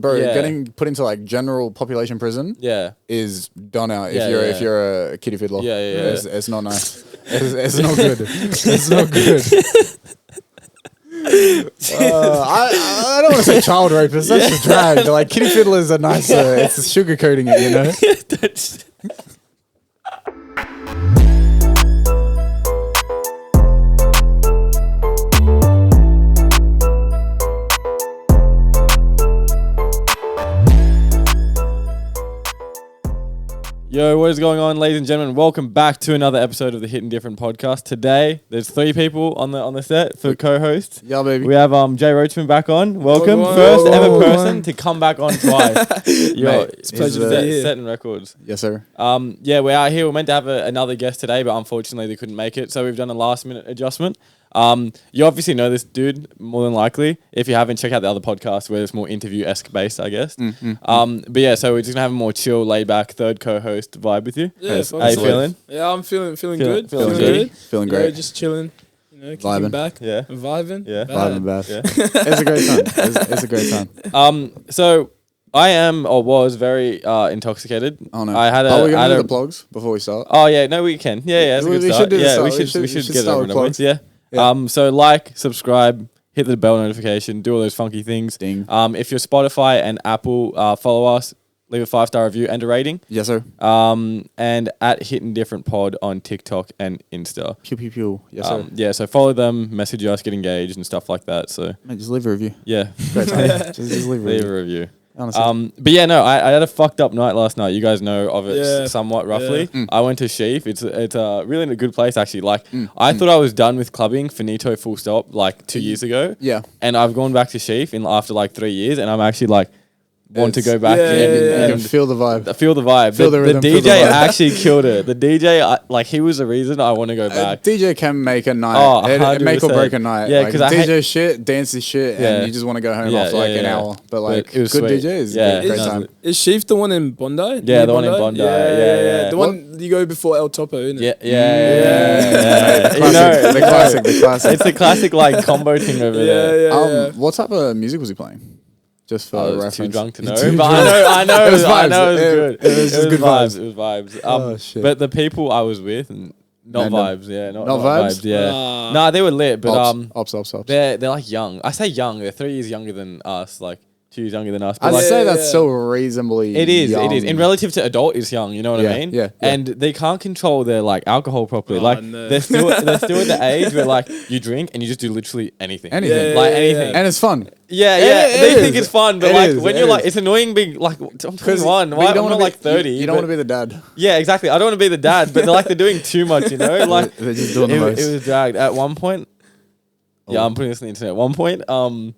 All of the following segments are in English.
Bro, getting put into like general population prison is done out if you're a kiddie fiddler. It's not nice. It's not good. It's not good. I don't want to say child rapist. That's just drag. Like kiddie fiddlers are nice. It's sugarcoating it, you know. Yo, what is going on, ladies and gentlemen? Welcome back to another episode of the Hittin Different podcast. Today, there's 3 people on the set for co-hosts. Yeah, baby. We have JROCHEMAN back on. Welcome, first ever person to come back on twice. Yo, it's a pleasure to be here. Setting records. Yes, sir. Yeah, we're out here. We're meant to have another guest today, but unfortunately they couldn't make it, so we've done a last-minute adjustment. You obviously know this dude more than likely. If you haven't, check out the other podcast where it's more interview-esque based, I guess. But yeah, so we're just gonna have a more chill, laid-back third co-host vibe with you. Yeah, how you feeling? Yeah, I'm feeling good. Feeling good. Feeling great. Yeah, just chilling. You know, kicking back. Yeah. Vibing. Yeah. Vibing back. Yeah. It's a great time. It's a great time. So I am or was very intoxicated. Oh no! I had Are we gonna do the plugs before we start? Oh yeah, no, we can. Yeah, it's a good start. We should get it over and with. Yeah. So like, subscribe, hit the bell notification, do all those funky things. Ding. If you're Spotify and Apple, follow us, leave a 5-star review and a rating. Yes, sir. And at Hittin Different Pod on TikTok and Insta. Pew pew pew. Yes, sir. Yeah, so follow them, message us, get engaged and stuff like that. So mate, just leave a review. Yeah. Great time. just leave a review. Honestly. But yeah, no, I had a fucked up night last night. You guys know of it somewhat roughly. Yeah. I went to Sheaf. It's really in a good place actually. Like I thought I was done with clubbing, finito, full stop, like 2 years ago. Yeah. And I've gone back to Sheaf after like 3 years, and I'm actually like want to go back and feel the vibe. Feel the vibe. Feel the rhythm, the DJ actually killed it. The DJ, he was the reason I want to go back. DJ can make a night. It make or break a night. Yeah, because DJ shit, dances shit, and you just want to go home after like an hour. But like, good DJ is a great time. Is Sheaf the one in Bondi? Yeah, the one in Bondi. Yeah. The one you go before El Topo, isn't it? Yeah. The classic. It's a classic like combo thing over there. Yeah. What type of music was he playing? Just for reference. Too drunk to know. But I know it was vibes. I know it was good. It was good vibes. It was vibes. Shit. But the people I was with, not vibes. Yeah, not vibes. Yeah. Nah, they were lit. But Ops. They're like young. I say young. They're 3 years younger than us. Like 2 years younger than us. I'd say that's so reasonably. It is. Young. It is. In relative to adult, is young. You know what I mean? Yeah. And they can't control their like alcohol properly. They're still at the age where like you drink and you just do literally anything. Anything. Anything. And it's fun. Yeah. They think it's fun, but when you're like, it's annoying being like, I'm 21. Why am I like 30? You don't want to be the dad. Yeah, exactly. I don't want to be the dad, but they're doing too much. You know, like they're just doing the most. It was dragged at one point. Yeah, I'm putting this on the internet. At one point,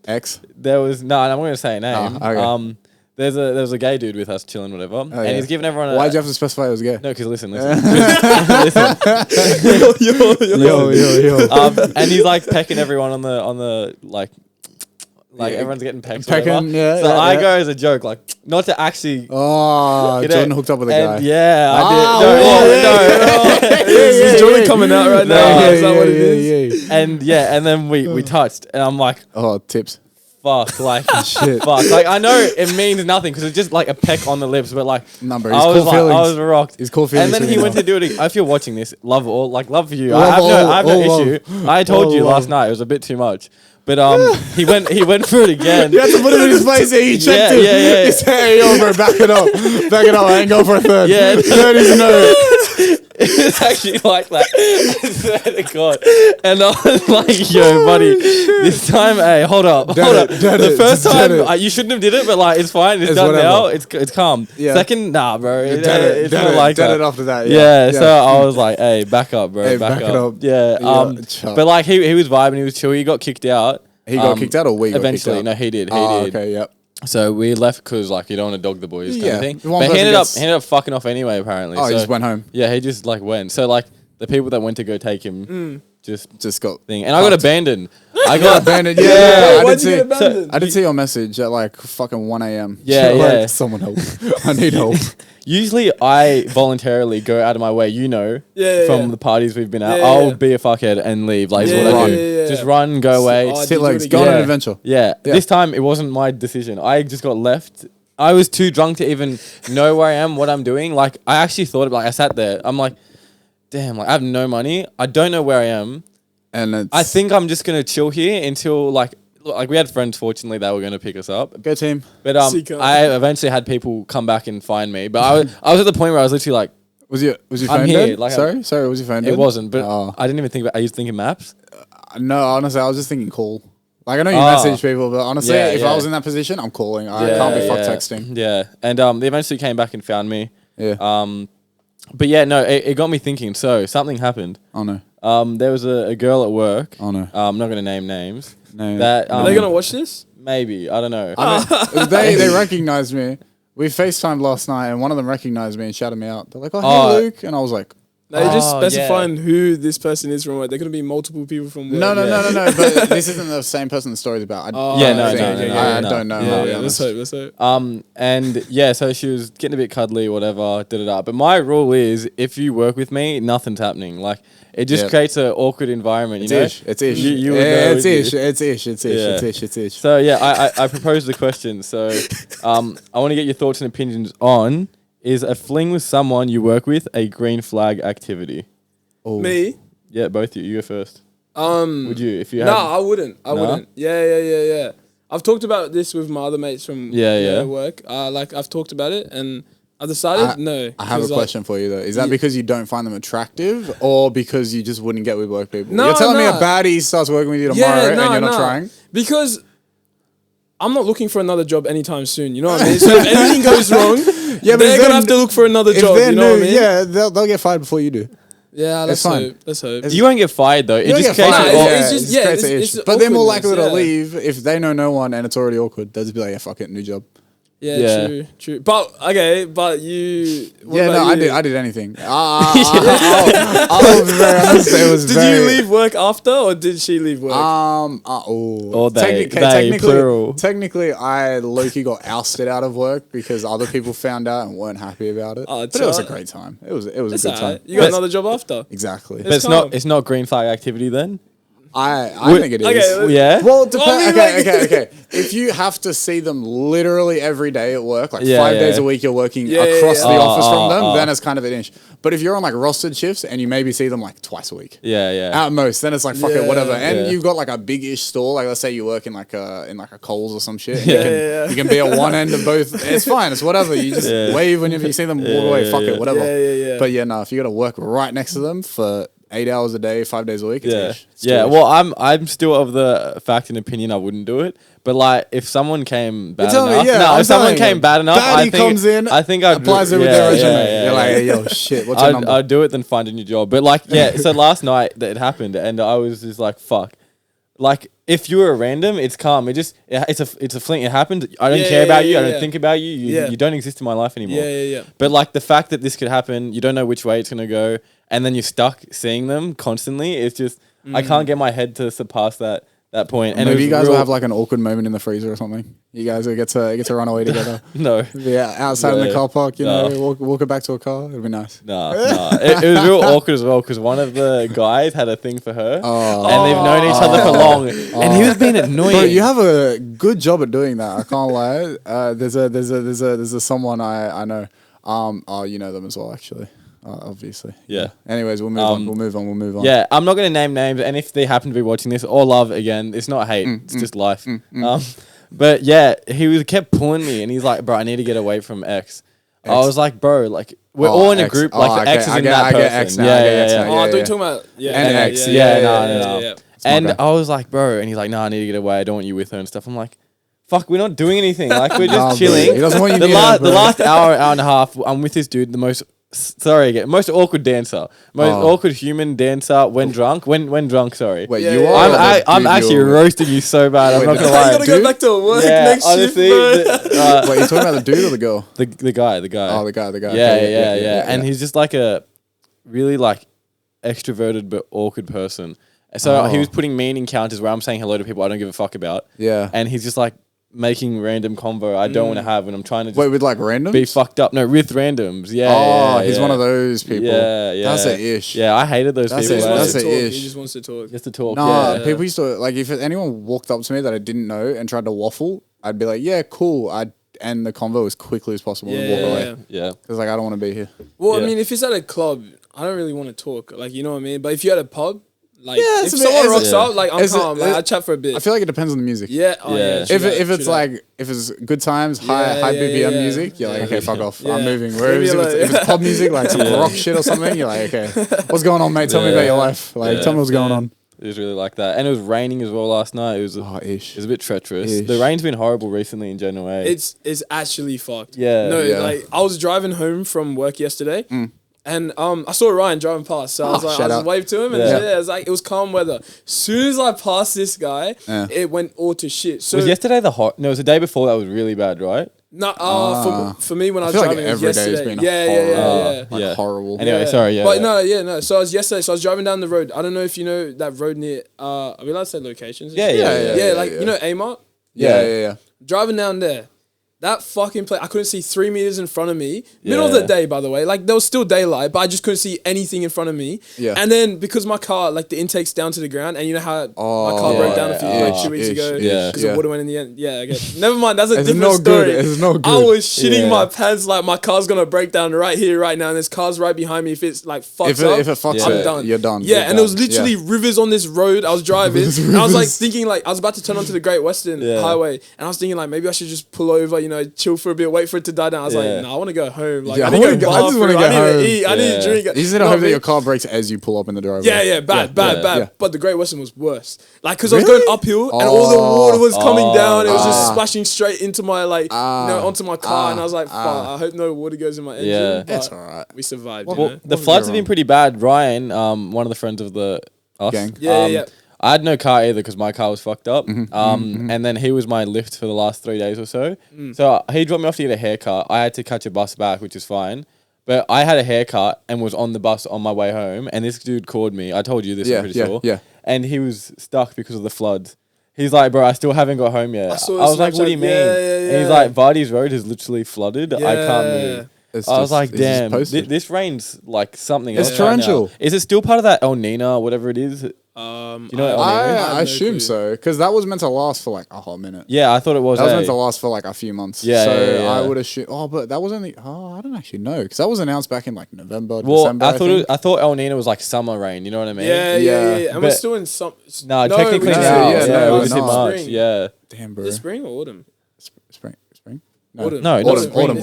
X. There was I'm not going to say a name. Okay. There was a gay dude with us chilling, whatever, and he's giving everyone. Why'd you have to specify it was gay? No, because listen. Yo. And he's like pecking everyone on the like everyone's getting pecked. Pecking, So I go as a joke, like not to actually. Oh, Jordan hooked up with a guy. Yeah, I did. Is Jordan coming out right now? Is that what it is? And then we touched, and I'm like, oh, tips. Fuck, like shit. Fuck, like I know it means nothing because it's just like a peck on the lips, but like I was rocked. It's cool feelings. And then he went to do it. If you're watching this, love for you. I have no issue. I told you last night it was a bit too much. But he went for it again. You had to put him in his place. He checked him. Yeah. He said, "Hey, yo, bro, back it up. I ain't going for a third. Yeah, third is no." It's actually like that. I swear to God. And I was like, "Yo, buddy, this time, hey, hold up. The first time you shouldn't have did it, but like it's fine. It's done whatever. Now. It's calm. Yeah. Second, nah, bro. It's not like that. Did it after that. Yeah. So I was like, hey, back up, bro. Hey, back it up. Yeah. But like he was vibing. He was chill. He got kicked out. He got kicked out, or we got eventually? Kicked out? No, he did. Okay. Yep. So we left because like you don't want to dog the boys kind of thing. But he ended up fucking off anyway. Apparently. Oh, he just went home. Yeah, he just like went. So like the people that went to go take him just got thing. And I got abandoned. I got abandoned. Yeah, Why'd you get abandoned? I did see your message at like fucking 1 a.m. Yeah, So, yeah. Like, someone help. I need help. Usually I voluntarily go out of my way, from the parties we've been at. Yeah, I'll yeah. be a fuckhead and leave. Like, Yeah, what I do. yeah. Just run, go away. Oh, Sit legs. it Go on again? an adventure. Yeah. Yeah. This time it wasn't my decision. I just got left. I was too drunk to even know where I am, what I'm doing. Like, I actually thought about it. I sat there. I'm like, damn, like, I have no money. I don't know where I am. And I think I'm just going to chill here until, like we had friends, fortunately, that were going to pick us up. Go team. But I eventually had people come back and find me. But I was at the point where I was literally like, Was your phone I'm here. dead? Like, sorry, was your phone dead? it wasn't. But I didn't even think about it. I used to think of maps. No, honestly, I was just thinking call. Like, I know you message people, but honestly, if I was in that position, I'm calling. I can't be fuck texting. Yeah. And they eventually came back and found me. Yeah. But yeah, no, it got me thinking. So something happened. Oh, no. There was a girl at work. Oh, no. I'm not going to name names. No. That Are they gonna watch this? maybe, I don't know. They recognized me. We FaceTimed last night, and one of them recognized me and shouted me out. They're like, "Oh, hey, Luke," and I was like, They're just specifying who this person is from where. They're gonna be multiple people from where. No. But this isn't the same person the story's about. I don't know. Yeah, let's hope. And yeah, so she was getting a bit cuddly, whatever. But my rule is, if you work with me, nothing's happening. Like, it just creates an awkward environment. You know, it's ish. It's ish. So yeah, I proposed the question. So I want to get your thoughts and opinions on: is a fling with someone you work with a green flag activity? Oh. Me? Yeah, both you. You go first. Would you if you had? No, I wouldn't. I wouldn't. Yeah. I've talked about this with my other mates from work. Like, I've talked about it and I decided no. I have a question for you though. Is that because you don't find them attractive, or because you just wouldn't get with work people? No, you're telling me a baddie starts working with you tomorrow and you're not trying? Because I'm not looking for another job anytime soon. You know what I mean? So if anything goes wrong, they're gonna have to look for another job. You know what I mean? Yeah, they'll get fired before you do. Yeah, let's hope. You won't get fired though. It just creates it's but they're more likely to leave if they know no one and it's already awkward. They'll just be like, yeah, fuck it, new job. Yeah, true. But you. I did anything. I'll be very honest. It was Did you leave work after, or did she leave work? Or they plural. Technically, I low-key got ousted out of work because other people found out and weren't happy about it. But it was a great time. It was a good time. You got another job after. Exactly. But it's not green flag activity then. I think it is. Okay, yeah. Well, okay. If you have to see them literally every day at work, like 5 days a week, you're working across the office from them, then it's kind of an issue. But if you're on like rostered shifts and you maybe see them like twice a week, at most, then it's like fuck it, whatever. And you've got like a big-ish store, like let's say you work in like a Coles or some shit. You can be at one end of both. It's fine. It's whatever. You just wave whenever you see them, walk away. Fuck it, whatever. But if you got to work right next to them for 8 hours a day, 5 days a week. It's Well, I'm still of the fact and opinion I wouldn't do it. But like, if someone came bad enough, if someone came bad enough, I think I'd applies it with their resume. You're like, hey, yo, shit, what's your number? I'd do it than find a new job. But like, so last night that it happened, and I was just like, fuck. Like, if you were a random, it's calm. It's a fling. It happened. I don't care about you. I don't think about you. You don't exist in my life anymore. But like, the fact that this could happen, you don't know which way it's gonna go, and then you're stuck seeing them constantly. It's just I can't get my head to surpass that point. And maybe you guys will have like an awkward moment in the freezer or something. You guys will get to run away together. No. Yeah, outside in the car park, walk it back to a car. It'd be nice. No. It was real awkward as well because one of the guys had a thing for her, and they've known each other for long, and he was being annoying. Bro, you have a good job at doing that. I can't lie. There's someone I know. You know them as well, actually. Obviously. Yeah. Anyways, we'll move on. Yeah, I'm not going to name names, and if they happen to be watching this, all love again. It's not hate. It's just life. But yeah, he kept pulling me, and he's like, "Bro, I need to get away from X." I was like, "Bro, like we're all in a group. Like the X is in that person." Yeah. Oh, I thought you were talking about and X. No. And I was like, "Bro," and he's like, "No, I need to get away. I don't want you with her and stuff." I'm like, fuck, we're not doing anything. Like, we're just chilling. He doesn't want you the last hour and a half, I'm with this dude, the most awkward dancer. Awkward human dancer when drunk. When drunk, sorry. Wait, you are? I'm actually roasting you so bad. I'm not going to lie. You gotta go back to work next honestly, shift, bro. Wait, you talking about the dude or the girl? The guy. Oh, the guy. Yeah. And he's just like a really like extroverted but awkward person. So he was putting me in encounters where I'm saying hello to people I don't give a fuck about. Yeah. And he's just like making random convo I don't want to have when I'm trying to just with like randoms? be fucked up. No, with randoms. Yeah. Oh, he's one of those people. Yeah. That's a ish. Yeah, I hated those people. That's a ish. He just wants to talk. Just to talk. No, yeah. people used to, like, if anyone walked up to me that I didn't know and tried to waffle, I'd be like, yeah, cool. I'd end the convo as quickly as possible and walk away. Yeah. Because, like, I don't want to be here. Well, I mean, if it's at a club, I don't really want to talk. Like, you know what I mean? But if you're at a pub, like, if someone rocks up, like, I'm calm. Like, I chat for a bit. I feel like it depends on the music. Yeah. If it's good times, high BPM music, you're like, okay, fuck off. I'm moving. Whereas if it's pub music, like some rock shit or something, you're like, okay, what's going on, mate? Tell me about your life. Like, tell me what's going on. It was really like that. And it was raining as well last night. It was it was a bit treacherous. The rain's been horrible recently in general. It's actually fucked. Yeah. No, like, I was driving home from work yesterday. And I saw Ryan driving past, so I was like, I just waved to him, and it was like, it was calm weather. Soon as I passed this guy, it went all to shit. So was yesterday No, it was the day before that was really bad, right? No, for me when I was driving, like every yesterday. Day's been horrible. Anyway, sorry, But no. So I was yesterday. So I was driving down the road. I don't know if you know that road near. Are we allowed to say locations? Yeah. You know Amart. Yeah. Driving down there. That fucking place, I couldn't see 3 meters in front of me. Middle of the day, by the way. Like, there was still daylight, but I just couldn't see anything in front of me. Yeah. And then, because my car, like, the intake's down to the ground, and you know how my car broke down a few 2 weeks ago? Because the water went in the end. Yeah, okay. Never mind, that's a different story. It's no good. I was shitting my pants like my car's gonna break down right here, right now, and there's cars right behind me. If it's, like, fucks up, if it fucks I'm up, done. you're done. Yeah, and there was literally rivers on this road. I was driving, and I was, like, thinking, like, I was about to turn onto the Great Western Highway, and I was thinking, like, maybe I should just pull over, you know, chill for a bit, wait for it to die down. I was like, no, I want to go home. Like, I just want to go eat. I need to drink. You just need to hope that your car breaks as you pull up in the driveway. Yeah, bad. But the Great Western was worse. Like, because I was going uphill and all the water was coming down. It was just splashing straight into my, like, onto my car. And I was like, fuck, I hope no water goes in my engine. Yeah, that's all right. We survived. Well, the floods have been pretty bad. Ryan, one of the friends of the gang. Yeah. I had no car either because my car was fucked up. And then he was my lift for the last 3 days or so. So he dropped me off to get a haircut. I had to catch a bus back, which is fine. But I had a haircut and was on the bus on my way home. And this dude called me. I told you this, I'm pretty sure. Yeah. And he was stuck because of the floods. He's like, bro, I still haven't got home yet. I was like, what do you mean? And he's like, Vardy's Road is literally flooded. I can't move. I was like, damn, this rain's like something else. It's torrential. Is it still part of that El Nino, whatever it is? You know, I assume so, because that was meant to last for like a hot minute. Yeah, I thought it was. That was meant to last for like a few months. Yeah, so I would assume. But that was only. I don't actually know, because that was announced back in like November, December. I thought El Nino was like summer rain. You know what I mean? Yeah. And we're still in some. No, technically now. No, it was in March. Yeah. Damn, bro. Is it spring or autumn? Spring. No, Autumn.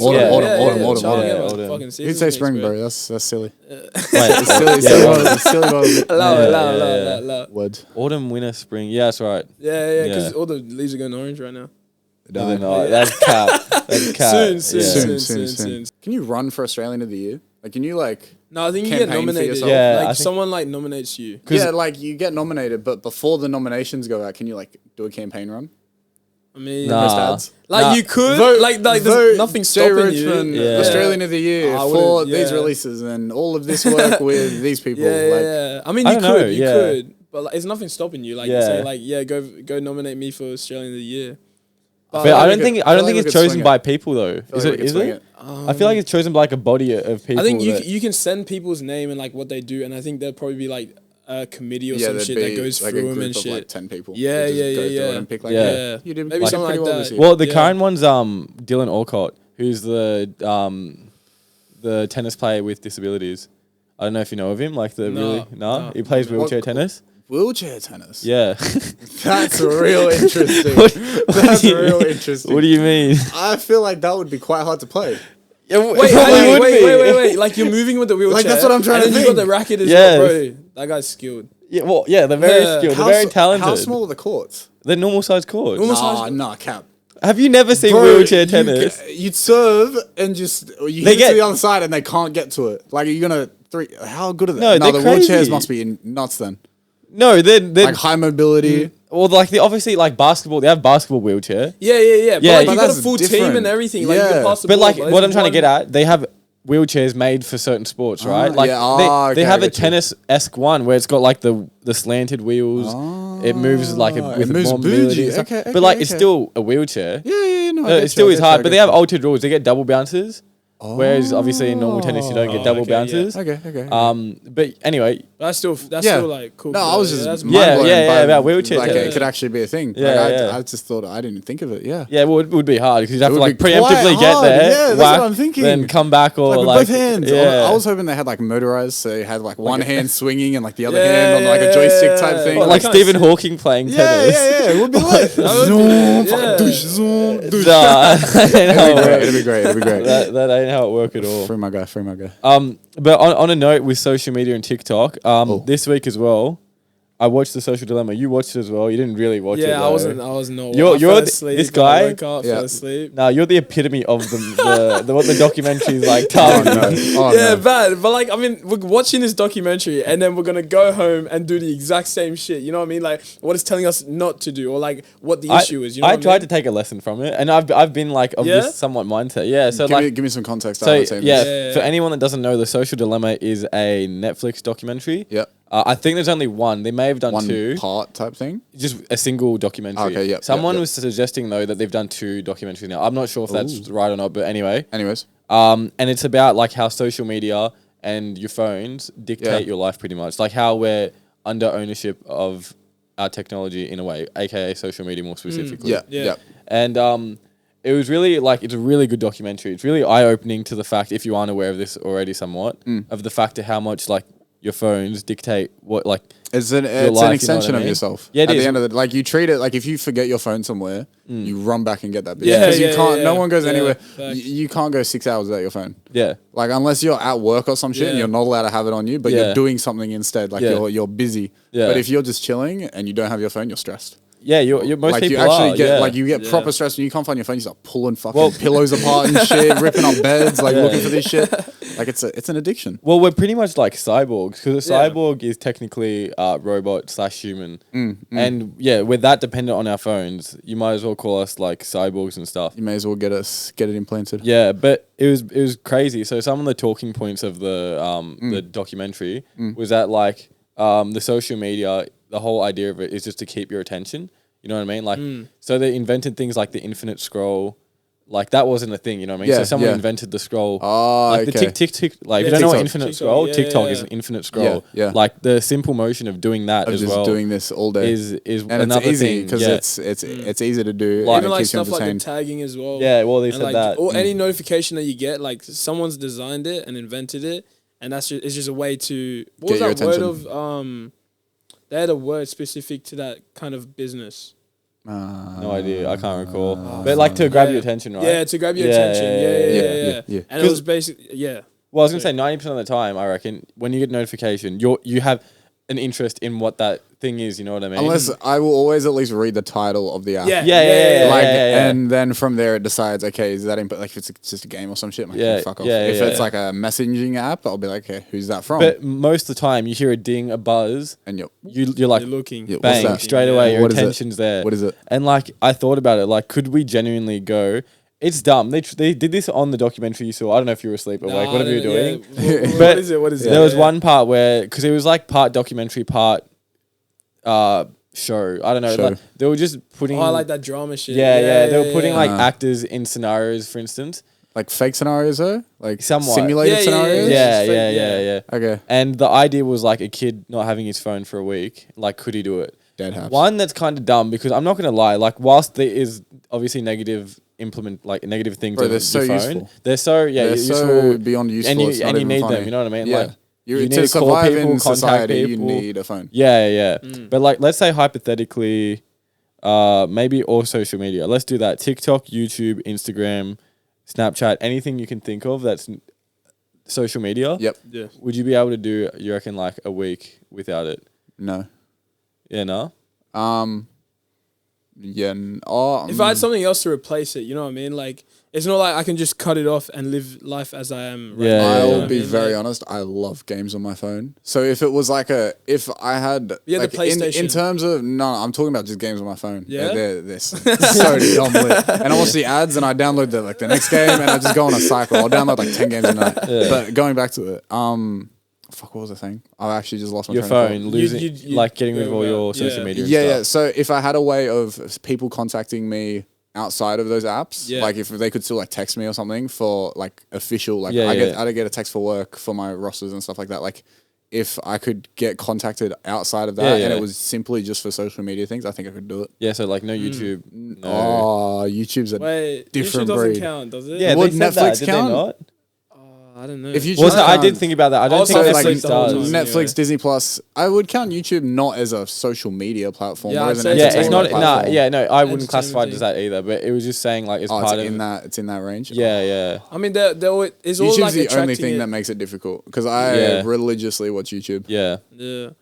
You'd say spring, bro. That's silly. It's silly. Allow. Autumn, winter, spring. Yeah, that's right. Yeah, because all the leaves are going orange right now. That's cap. That's cap. Soon. Can you run for Australian of the Year? Like, can you like? No, I think you get nominated. Yeah, like someone like nominates you. Yeah, like you get nominated, but before the nominations go out, can you like do a campaign run? I mean, you could there's nothing stopping you. Australian of the Year for these releases and all of this work with these people. I mean, you could, but like, there's nothing stopping you. Like, say, like, go nominate me for Australian of the Year. But I don't think it's chosen by people though. Is it? I feel like it's chosen by like a body of people. I think you can send people's name and like what they do, and I think there'll probably be like a committee or some shit that goes like through them and shit. Like 10 people. Yeah. And pick like, you did maybe something like that. Well, the current one's Dylan Alcott, who's the tennis player with disabilities. I don't know if you know of him. Like he plays wheelchair tennis. Wheelchair tennis. Yeah, that's real interesting. That's real interesting. What do you mean? I feel like that would be quite hard to play. Yeah, wait. Like, you're moving with the wheelchair. Like, that's what I'm trying to think. And you got the racket as well, bro. That guy's skilled. Yeah, well, they're very skilled. They're very talented. How small are the courts? They're normal size courts. Nah, cap. Have you never seen wheelchair tennis? You'd serve and just you hit it to the other side and they can't get to it. Like, are you gonna how good are they? No, the wheelchairs must be nuts then. No, they're like high mobility. Well, like obviously like basketball, they have basketball wheelchair. Yeah. But like, you got a full team and everything. Like, you can pass the ball. But like what I'm trying to get at, they have wheelchairs made for certain sports, right? They Okay, have I a get you. tennis-esque one where it's got like the slanted wheels. It moves like with more mobility. And stuff. But like it's still a wheelchair. Yeah, no. It still is hard, but they have altered rules. They get double bounces. Whereas obviously in normal tennis you don't get double bounces. Okay. But anyway, That's still like cool. No, I was just that's mind blown by about wheelchairs. Like Yeah. it could actually be a thing. I just thought I didn't think of it. Yeah. yeah, well, it would be hard because you'd have It to would like be quite preemptively get hard. there. Yeah, that's what I'm thinking. Then come back or With like both hands. Yeah. I was hoping they had like motorized, so you had like one hand swinging and like the other hand on like a joystick type thing. Or like Stephen Hawking playing tennis. Yeah. It would be like zoom, fucking douche, zoom, douche. Nah, that ain't how it works. It'd be great. That ain't how it work at all. Free my guy. But on a note with social media and TikTok, this week as well, I watched The Social Dilemma. You watched it as well. You didn't really watch it. Yeah, though. I was not. You're I fell the- asleep, this I guy- woke up, fell asleep. No, you're the epitome of what the documentary is like targeting. Bad. But like, I mean, we're watching this documentary and then we're gonna go home and do the exact same shit. You know what I mean? Like, what it's telling us not to do, or like what the issue is. You know I what tried I to mean? take a lesson from it, and I've been like of this somewhat mindset. Yeah, so Give me some context. for anyone that doesn't know, The Social Dilemma is a Netflix documentary. Yep. I think there's only one. They may have done two. One part type thing. Just a single documentary. Okay, yep, Someone yep. was suggesting though that they've done two documentaries now. I'm not sure if that's right or not, but anyway. Anyways. And it's about like how social media and your phones dictate your life pretty much. Like how we're under ownership of our technology in a way, aka social media more specifically. Yeah. And it was really like, it's a really good documentary. It's really eye-opening to the fact, if you aren't aware of this already somewhat, of the fact of how much like your phones dictate what like it's an life, extension you know what I of mean? yourself. Yeah, it at is. the end of the like you treat it like if you forget your phone somewhere, you run back and get that bitch. Yeah, Because you can't. No one goes Yeah, anywhere. facts. You can't go 6 hours without your phone. Yeah. Like unless you're at work or some shit, and Yeah. you're not allowed to have it on you, but Yeah. you're doing something instead. Like Yeah. you're busy. Yeah. But if you're just chilling and you don't have your phone, you're stressed. Yeah, you're most Like people you actually are, get yeah. like you get Yeah. proper stressed when you can't find your phone. You start pulling fucking pillows apart and shit, ripping up beds, like looking for this shit. Like it's an addiction. Well, we're pretty much like cyborgs because a Yeah. cyborg is technically robot/human, and yeah, we're that dependent on our phones. You might as well call us like cyborgs and stuff. You may as well get it implanted. Yeah, but it was crazy. So some of the talking points of the documentary was that like the social media, the whole idea of it is just to keep your attention. You know what I mean? Like, so they invented things like the infinite scroll. Like that wasn't a thing, you know what I mean? Yeah, So someone yeah. invented the scroll. Oh, like okay. the tick. Like if Yeah, you don't know what TikTok. infinite TikTok, scroll, yeah, TikTok yeah. is an infinite scroll. Yeah. Like the simple motion of doing that Of as just well doing this all day is and another it's easy thing because yeah. it's easy to do. Like- and Even it like keeps you stuff like the entertained. tagging as well. Yeah, well, they And said like, that. or any notification that you get, like someone's designed it and invented it, and it's just a way to what Get your was that word attention. of they had a word specific to that kind of business. No idea. I can't recall. But like to grab your attention, right? Yeah, to grab your Yeah, attention. yeah, Yeah. yeah. And it was basically Well, I was gonna say 90% of the time, I reckon, when you get notification, you have an interest in what that thing is. You know what I mean? Unless I will always at least read the title of the app. Yeah. Like, yeah. and then from there it decides, okay, is that like if it's just a game or some shit, I'm like, Yeah, okay, fuck off. yeah, If yeah, it's yeah. like a messaging app, I'll be like, okay, who's that from? But most of the time, you hear a ding, a buzz, And you're you're like, You're looking. Yeah, what's bang, that? straight away, your What is it? attention's there. What is it? And like, I thought about it, like, could we genuinely go? It's dumb. They did this on the documentary you saw. I don't know if you were asleep or awake, whatever you're doing. What But is it? What is it? There was one part where, because it was like part documentary, part show. I don't know. Show. Like, they were just putting. Oh, I like that drama shit. Yeah. They were putting like Uh. actors in scenarios, for instance. like fake scenarios though? Like Somewhat. simulated Yeah, scenarios? Yeah, it's fake, yeah. Okay. And the idea was like a kid not having his phone for a week. Like, could he do it? Dead haps. One that's kind of dumb because I'm not gonna lie. Like, whilst there is obviously negative things Bro, of they're your so phone, useful. they're so They're useful. so beyond useful. and you, it's not and you even need funny. them. You know what I mean? Yeah. Like, you need to to call survive people, in contact society, people. you need a phone. Yeah. But like, let's say hypothetically, maybe all social media. Let's do that. TikTok, YouTube, Instagram, Snapchat, anything you can think of that's social media. Yep. Yeah. Would you be able to do, you reckon, like a week without it? No. Yeah, no? Yeah. If I had something else to replace it, you know what I mean? Like, it's not like I can just cut it off and live life as I am right now. I will be very honest. I love games on my phone. So if it was like if I had the PlayStation. In terms of I'm talking about just games on my phone. Yeah, they're so dumb lit. And I watch the ads and I download the next game and I just go on a cycle. I'll download like 10 games a night. Yeah. But going back to it, fuck, what was the thing? I've actually just lost my your phone, losing, getting rid of all your social media. Yeah. So if I had a way of people contacting me outside of those apps, like if they could still like text me or something for like official, like I get a text for work for my rosters and stuff like that. Like if I could get contacted outside of that and it was simply just for social media things, I think I could do it. Yeah, so like no YouTube. No. Oh, YouTube's a different YouTube breed. doesn't count, does it? Yeah, would Netflix count? I don't know. If you I did think about that. I don't think Netflix does. Netflix, Disney Plus. I would count YouTube not as a social media platform. Yeah, as an it's not. platform. I wouldn't classify it as that either. But it was just saying like it's part of it's in that range. Yeah. I mean, it's all YouTube's like the only thing that makes it difficult because I religiously watch YouTube. Yeah.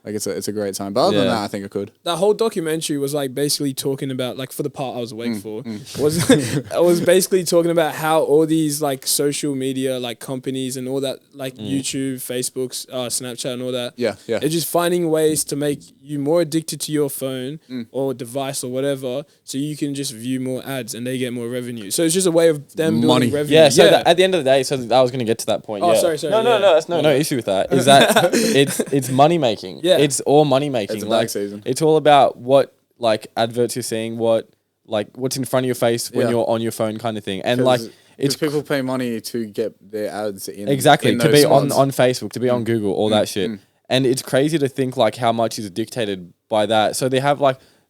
Like it's a great time. But other than that, I think I could. That whole documentary was like basically talking about like for the part I was awake for was basically talking about how all these like social media like companies and all that like YouTube, Facebook, Snapchat and all that. Yeah. They're just finding ways to make you more addicted to your phone or device or whatever so you can just view more ads and they get more revenue. So it's just a way of them building revenue. Yeah, so at the end of the day, so I was going to get to that point. Oh, sorry. No, that's no issue with that. Is that it's money making. Yeah. It's all money making. It's a like, season. It's all about what like adverts you're seeing, what's in front of your face when you're on your phone kind of thing. And like it's people pay money to get their ads in. Exactly, in to be spots. on Facebook, to be on Google, all that shit. And it's crazy to think like how much is dictated by that. So they have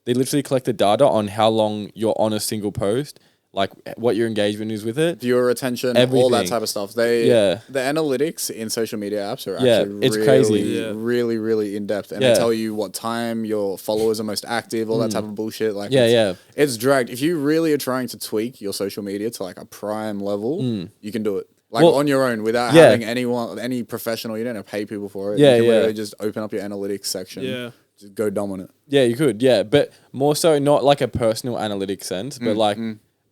they literally collect the data on how long you're on a single post, like what your engagement is with it. Viewer retention, all that type of stuff. The analytics in social media apps are actually it's crazy. really, really in depth. And they tell you what time your followers are most active, all that type of bullshit. Like it's dragged. If you really are trying to tweak your social media to like a prime level, you can do it. Like on your own without having any professional. You don't have to pay people for it. You can literally just open up your analytics section. Yeah. Just go dominant. Yeah, you could. Yeah, but more so not like a personal analytics sense, but like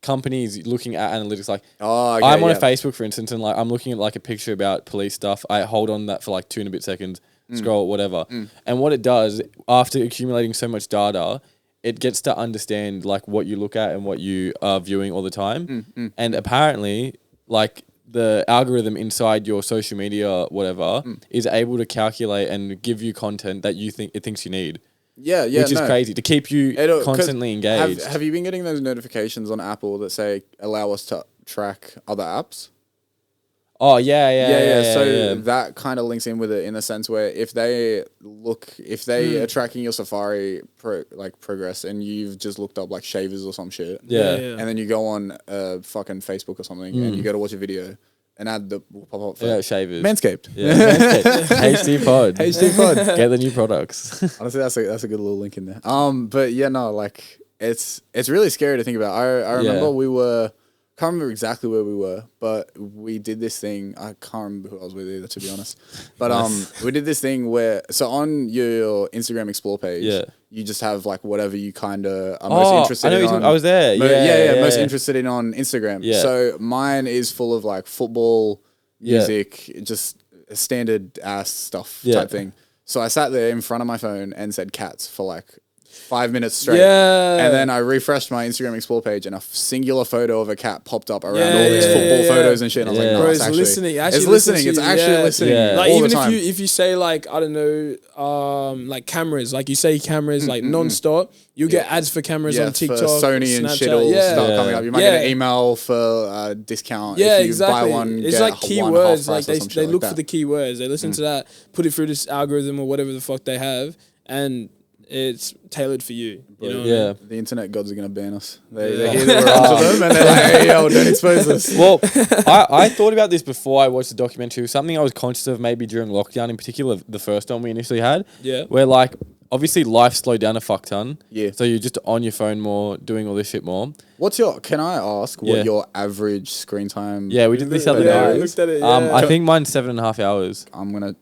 companies looking at analytics. Like I'm on a Facebook, for instance, and like I'm looking at like a picture about police stuff. I hold on that for like 2 and a bit seconds, scroll whatever, and what it does after accumulating so much data, it gets to understand like what you look at and what you are viewing all the time, and apparently like the algorithm inside your social media whatever is able to calculate and give you content that it thinks you need. Yeah, which is crazy to keep you constantly engaged. Have you been getting those notifications on Apple that say allow us to track other apps? Oh yeah. So that kind of links in with it in the sense where if they are tracking your Safari progress and you've just looked up like shavers or some shit, and then you go on fucking Facebook or something and you go to watch a video, an ad that will pop up for shavers, Manscaped, HD Pod, get the new products. Honestly, that's a good little link in there. But like it's really scary to think about. I remember can't remember exactly where we were, but we did this thing. I can't remember who I was with either, to be honest. But we did this thing where, so on your Instagram Explore page, you just have like whatever you kind of are most interested in. I was there. Most interested in on Instagram. Yeah. So mine is full of like football, music, just standard ass stuff type thing. So I sat there in front of my phone and said cats for like 5 minutes straight. Yeah. And then I refreshed my Instagram Explore page and a singular photo of a cat popped up around all these football photos and shit. And I was like, no, bro, it's actually listening. It's listening. It's actually listening. Yeah. Like all even the time. if you say like, I don't know, like cameras, like you say cameras like non-stop, you get ads for cameras on TikTok, for Sony and shit all stuff coming up. You might get an email for discount if you buy one. It's like keywords. Like they look for the keywords. They listen to that, put it through this algorithm or whatever the fuck they have, and it's tailored for you. You know what I mean? The internet gods are going to ban us. They hear that we're onto them and they're like, hey, yo, don't expose us. Well, I thought about this before I watched the documentary. Something I was conscious of maybe during lockdown, in particular, the first one we initially had. Yeah. Where like, obviously life slowed down a fuck ton. Yeah. So you're just on your phone more, doing all this shit more. Can I ask what your average screen time? Yeah, we did this the other night. We looked at it, I think mine's 7.5 hours. Everyone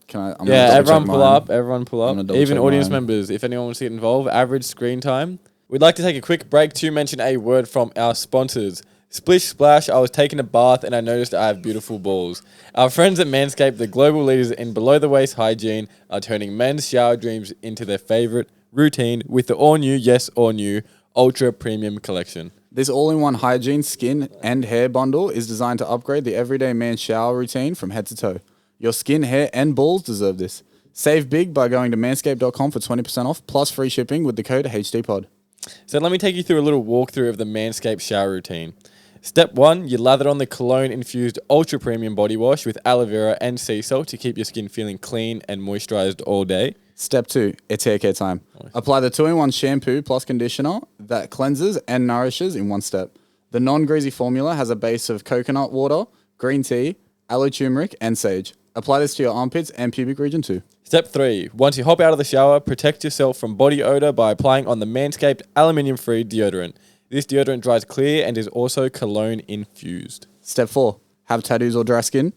pull up. Even audience members, if anyone wants to get involved, average screen time, We'd like to take a quick break to mention a word from our sponsors. Splish Splash, I was taking a bath and I noticed I have beautiful balls. Our friends at Manscaped, the global leaders in below-the-waist hygiene, are turning men's shower dreams into their favourite routine with the all-new, yes, all-new, Ultra Premium Collection. This all-in-one hygiene, skin, and hair bundle is designed to upgrade the everyday man's shower routine from head to toe. Your skin, hair, and balls deserve this. Save big by going to manscaped.com for 20% off, plus free shipping with the code HDPOD. So let me take you through a little walkthrough of the Manscaped shower routine. Step 1, you lather on the cologne-infused Ultra Premium body wash with aloe vera and sea salt to keep your skin feeling clean and moisturized all day. Step 2, it's hair care time. Nice. Apply the 2-in-1 shampoo plus conditioner that cleanses and nourishes in one step. The non-greasy formula has a base of coconut water, green tea, aloe turmeric, and sage. Apply this to your armpits and pubic region too. Step 3, once you hop out of the shower, protect yourself from body odor by applying on the Manscaped aluminium-free deodorant. This deodorant dries clear and is also cologne infused. Step 4, have tattoos or dry skin?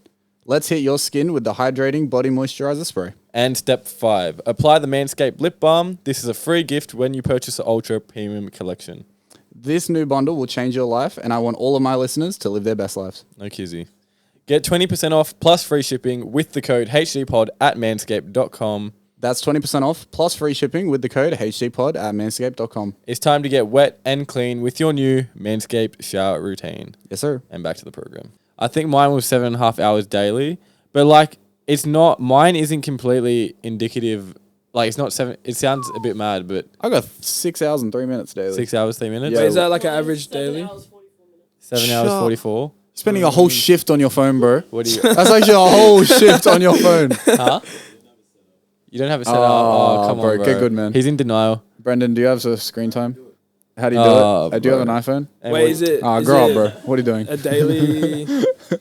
Let's hit your skin with the hydrating body moisturizer spray. And step 5, apply the Manscaped lip balm. This is a free gift when you purchase the Ultra Premium Collection. This new bundle will change your life, and I want all of my listeners to live their best lives. No kizzy. Get 20% off plus free shipping with the code HDPOD at manscaped.com. That's 20% off plus free shipping with the code HDPOD at manscaped.com. It's time to get wet and clean with your new Manscaped shower routine. Yes, sir. And back to the program. I think mine was 7.5 hours daily, but like it's not, mine isn't completely indicative. Like it's not 7, it sounds a bit mad, but I got 6 hours and 3 minutes daily. 6 hours, 3 minutes? Yeah. Wait, is that like an average daily? 7 hours, 44. Spending a whole shift on your phone, bro. What do you? That's actually a whole shift on your phone. Huh? You don't have it set up? Oh, come on, bro. Get good, man. He's in denial. Brendan, do you have some screen time? How do you do it? Do you have an iPhone? Wait, is it? Grow up, bro. What are you doing? A daily,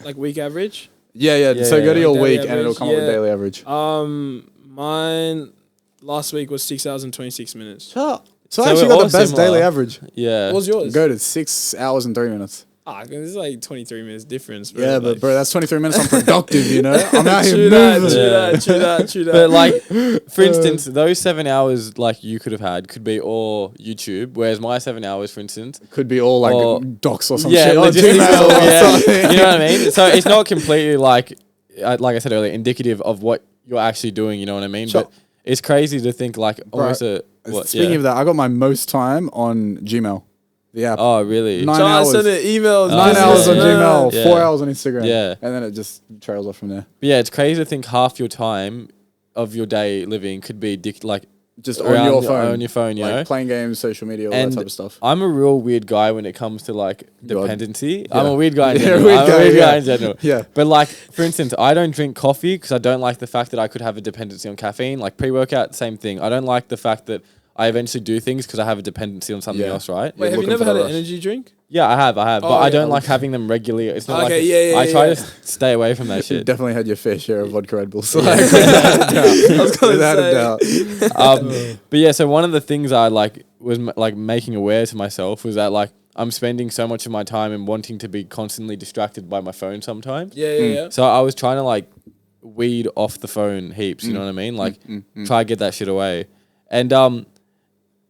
like week average? Yeah. So go to your week average, and it'll come up with daily average. Mine last week was 6 hours and 26 minutes. So I actually got the best daily average. Yeah. What was yours? Go to 6 hours and 3 minutes. There's like 23 minutes difference. Bro. Yeah, but bro, that's 23 minutes. I'm productive, you know? I'm out here True that. But like, for instance, those 7 hours like you could have had could be all YouTube, whereas my 7 hours, for instance, could be all like docs or some shit. Gmail Yeah. You know what I mean? So it's not completely like I said earlier, indicative of what you're actually doing, you know what I mean? Sure. But it's crazy to think like almost Speaking of that, I got my most time on Gmail. The app. Oh, really? 9 hours. I sent emails. 9 hours on Gmail, 4 hours on Instagram. Yeah. And then it just trails off from there. But yeah, it's crazy to think half your time of your day living could be just on your phone. On your phone, you know? Playing games, social media, all that type of stuff. I'm a real weird guy when it comes to like dependency. Yeah. I'm a weird guy in general. Yeah. But like, for instance, I don't drink coffee because I don't like the fact that I could have a dependency on caffeine. Like pre-workout, same thing. I don't like the fact that I eventually do things because I have a dependency on something else, right? Wait, have you never had an energy drink? Yeah, I have. But I don't like having them regularly. It's not I try to stay away from that shit. You definitely had your fair share of vodka Red Bulls. Without a doubt. But yeah, so one of the things I was making aware to myself was that like I'm spending so much of my time and wanting to be constantly distracted by my phone sometimes. Yeah. So I was trying to like weed off the phone heaps, you know what I mean? Like try to get that shit away. And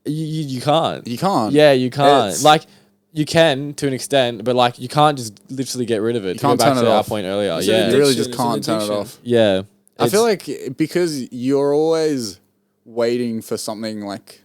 you can't. You can't. Yeah, you can't. Like you can to an extent, but like you can't just literally get rid of it. You can't turn it off. Our point earlier. It's yeah, you really just can't turn it off. Yeah, I feel like because you're always waiting for something like,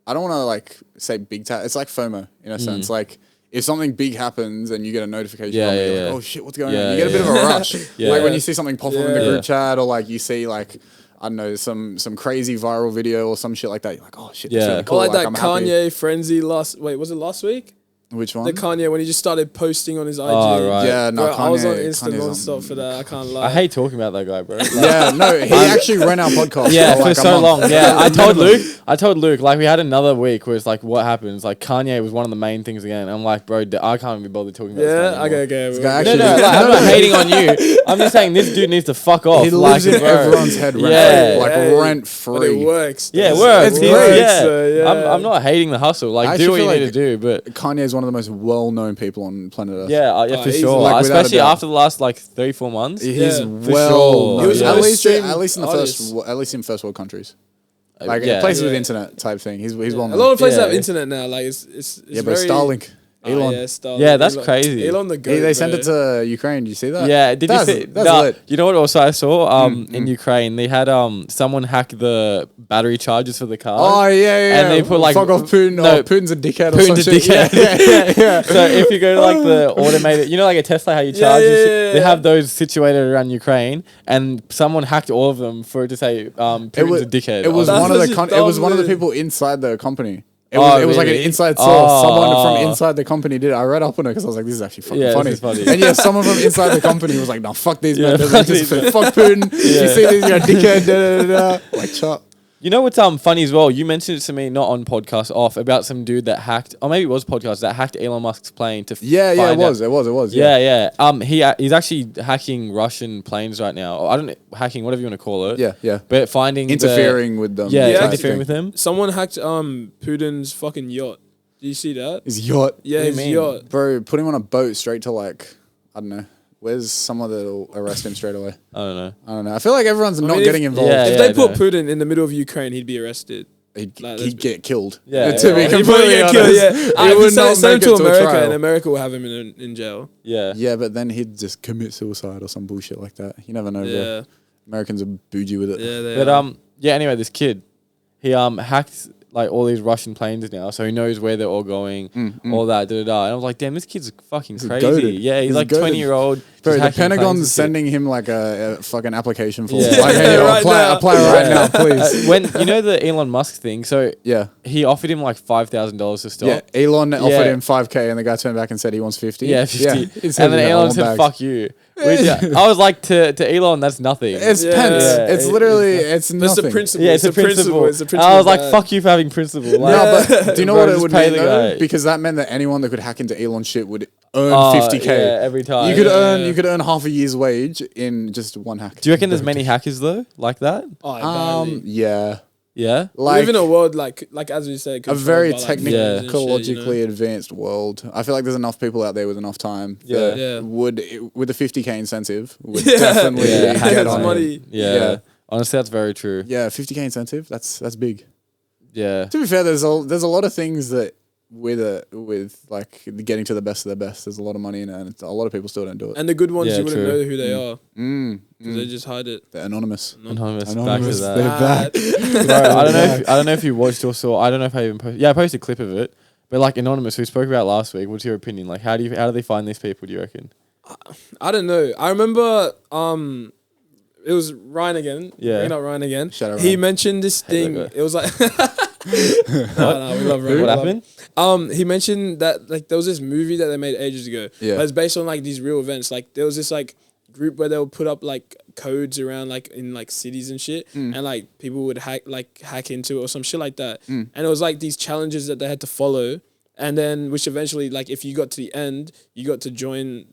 I don't want to like say big it's like FOMO in a sense. Like if something big happens and you get a notification from it, you're like, oh shit, what's going on? You get a bit of a rush. Like when you see something pop up in the group chat or like you see like, I don't know, some crazy viral video or some shit like that. You're like, oh shit, that's really cool. Or like that I'm Kanye frenzy was it last week? Which one? The Kanye when he just started posting on his IG. Oh, right. Yeah, no, bro, Kanye, I was on Insta Kanye's non-stop for that. I can't lie. I hate talking about that guy, bro. Like, yeah, no, he actually ran our podcast. Yeah, for so long. Yeah, I told Luke, like we had another week where it's like, what happens? Like Kanye was one of the main things again. I'm like, bro, I can't be bothered talking about this guy okay. No, like, I'm not hating on you. I'm just saying this dude needs to fuck off. He lives in everyone's head rent free. But it works. Yeah, it works. It's great. Yeah. I'm not hating the hustle. Like, do what you need to do. But Kanye is one of the most well-known people on planet Earth. Yeah, for sure. Like, especially after the last like 3-4 months. He's well. He was at least in the first world countries. Like places with internet type thing. He's well known. A lot of places have internet now. Like it's but Starlink. Elon. Starlink. Yeah, that's crazy. Elon the goat, they sent it to Ukraine. Did you see that? Yeah, did you see? That's lit. You know what? Also, I saw in Ukraine they had someone hack the battery chargers for the car. Oh yeah. And they put like fuck off Putin. No, Putin's a dickhead. Putin's or some a dickhead. Yeah. So if you go to like the automated, you know, like a Tesla, how you charge, they have those situated around Ukraine, and someone hacked all of them for it to say Putin's a dickhead. It was one of the. It was one of the people inside the company. It was like an inside source. Someone from inside the company did it. I read up on it because I was like, this is actually fucking funny. This is funny. And someone from inside the company was like, no, fuck these men. Fuck Putin. If you see this, you're a dickhead. Like, chop. You know what's funny as well? You mentioned it to me, not on podcast, off, about some dude that hacked, or maybe it was podcast, that hacked Elon Musk's plane to it was. Yeah. He's actually hacking Russian planes right now. Or I don't know, hacking, whatever you want to call it. Yeah. But finding interfering with them. Yeah, interfering with them. Someone hacked Putin's fucking yacht. Do you see that? His yacht. Yeah, his yacht. Bro, put him on a boat straight to like, I don't know. Where's someone that'll arrest him straight away? I don't know. I feel like everyone's not getting involved. If they put Putin in the middle of Ukraine, he'd be arrested. He'd get killed. Yeah. To be completely honest. He would not send him to America, and America will have him in jail. Yeah. Yeah, but then he'd just commit suicide or some bullshit like that. You never know, bro. Americans are bougie with it. Yeah, they are. Anyway, this kid, he hacked like all these Russian planes now, so he knows where they're all going, all that, And I was like, damn, this kid's fucking crazy. Goated. Yeah, he's like 20-year-old. Bro, the Pentagon's sending him like a fucking application form. Yeah. Like, hey, apply right now, please. When you know the Elon Musk thing, so yeah, he offered him like $5,000 to stop. Yeah, Elon offered him $5,000, and the guy turned back and said he wants 50. Yeah, 50. And then Elon said, "Fuck you." I was like, to Elon, that's nothing. It's pence. It's literally, it's nothing. It's a principle. Yeah, it's a principle. I was like, fuck you for having principle. Like, no, but do you know what it would mean though? Because that meant that anyone that could hack into Elon's shit would earn $50,000 every time. You could earn half a year's wage in just one hack. Do you reckon there's many hackers though, like that? Yeah. Yeah, like, we live in a world like as we said, a very technologically advanced world. I feel like there's enough people out there with enough time that would, with a $50,000 incentive, would definitely get on money. Yeah, honestly, that's very true. Yeah, $50,000 incentive. That's big. Yeah. To be fair, there's a lot of things that with like getting to the best of the best, there's a lot of money in it, and a lot of people still don't do it. And the good ones, you wouldn't know who they are because they just hide it. They're anonymous. Anonymous. Back to that. They're bad. Bro, I don't know if you watched or saw. I don't know if I even posted. Yeah, I posted a clip of it. But like Anonymous, we spoke about last week. What's your opinion? Like, how do they find these people? Do you reckon? I don't know. I remember. It was Ryan again. Yeah. Bringing up Ryan again. Shout out He Ryan. mentioned this thing. It was like. No, we love Ryan. What happened? He mentioned that like there was this movie that they made ages ago. Yeah. But it's based on like these real events. Like there was this like group where they would put up like codes around like in like cities and shit, and like people would hack into it or some shit like that. And it was like these challenges that they had to follow, and then which eventually like if you got to the end, you got to join.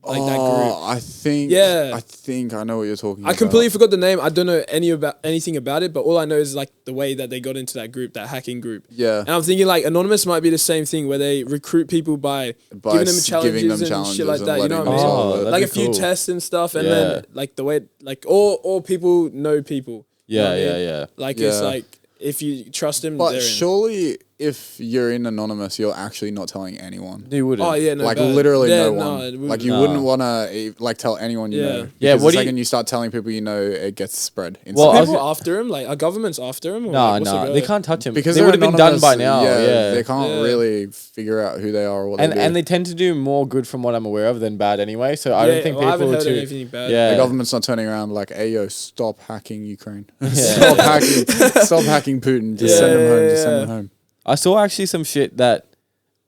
Like that group. I think. Yeah. I think I know what you're talking about. I completely forgot the name. I don't know anything about it, but all I know is like the way that they got into that group, that hacking group. Yeah. And I'm thinking like Anonymous might be the same thing where they recruit people by giving them challenges and shit like that. You know what I mean? Like a few tests and stuff, and then like the way like all people know people. Yeah. Like it's like if you trust them, but surely if you're in Anonymous, you're actually not telling anyone. You wouldn't. Oh yeah, no, like literally no one. Like you wouldn't want to like tell anyone you know. Yeah. What the second you start telling people you know, it gets spread. Well, people after him, like our government's after him. No, they can't touch him because they would have been done by now. Yeah, they can't really figure out who they are or what they do. And they tend to do more good from what I'm aware of than bad anyway. So I don't think people haven't are heard too. anything bad. Yeah, the government's not turning around like, "Hey yo, stop hacking Ukraine, stop hacking Putin, just send them home." I saw actually some shit that,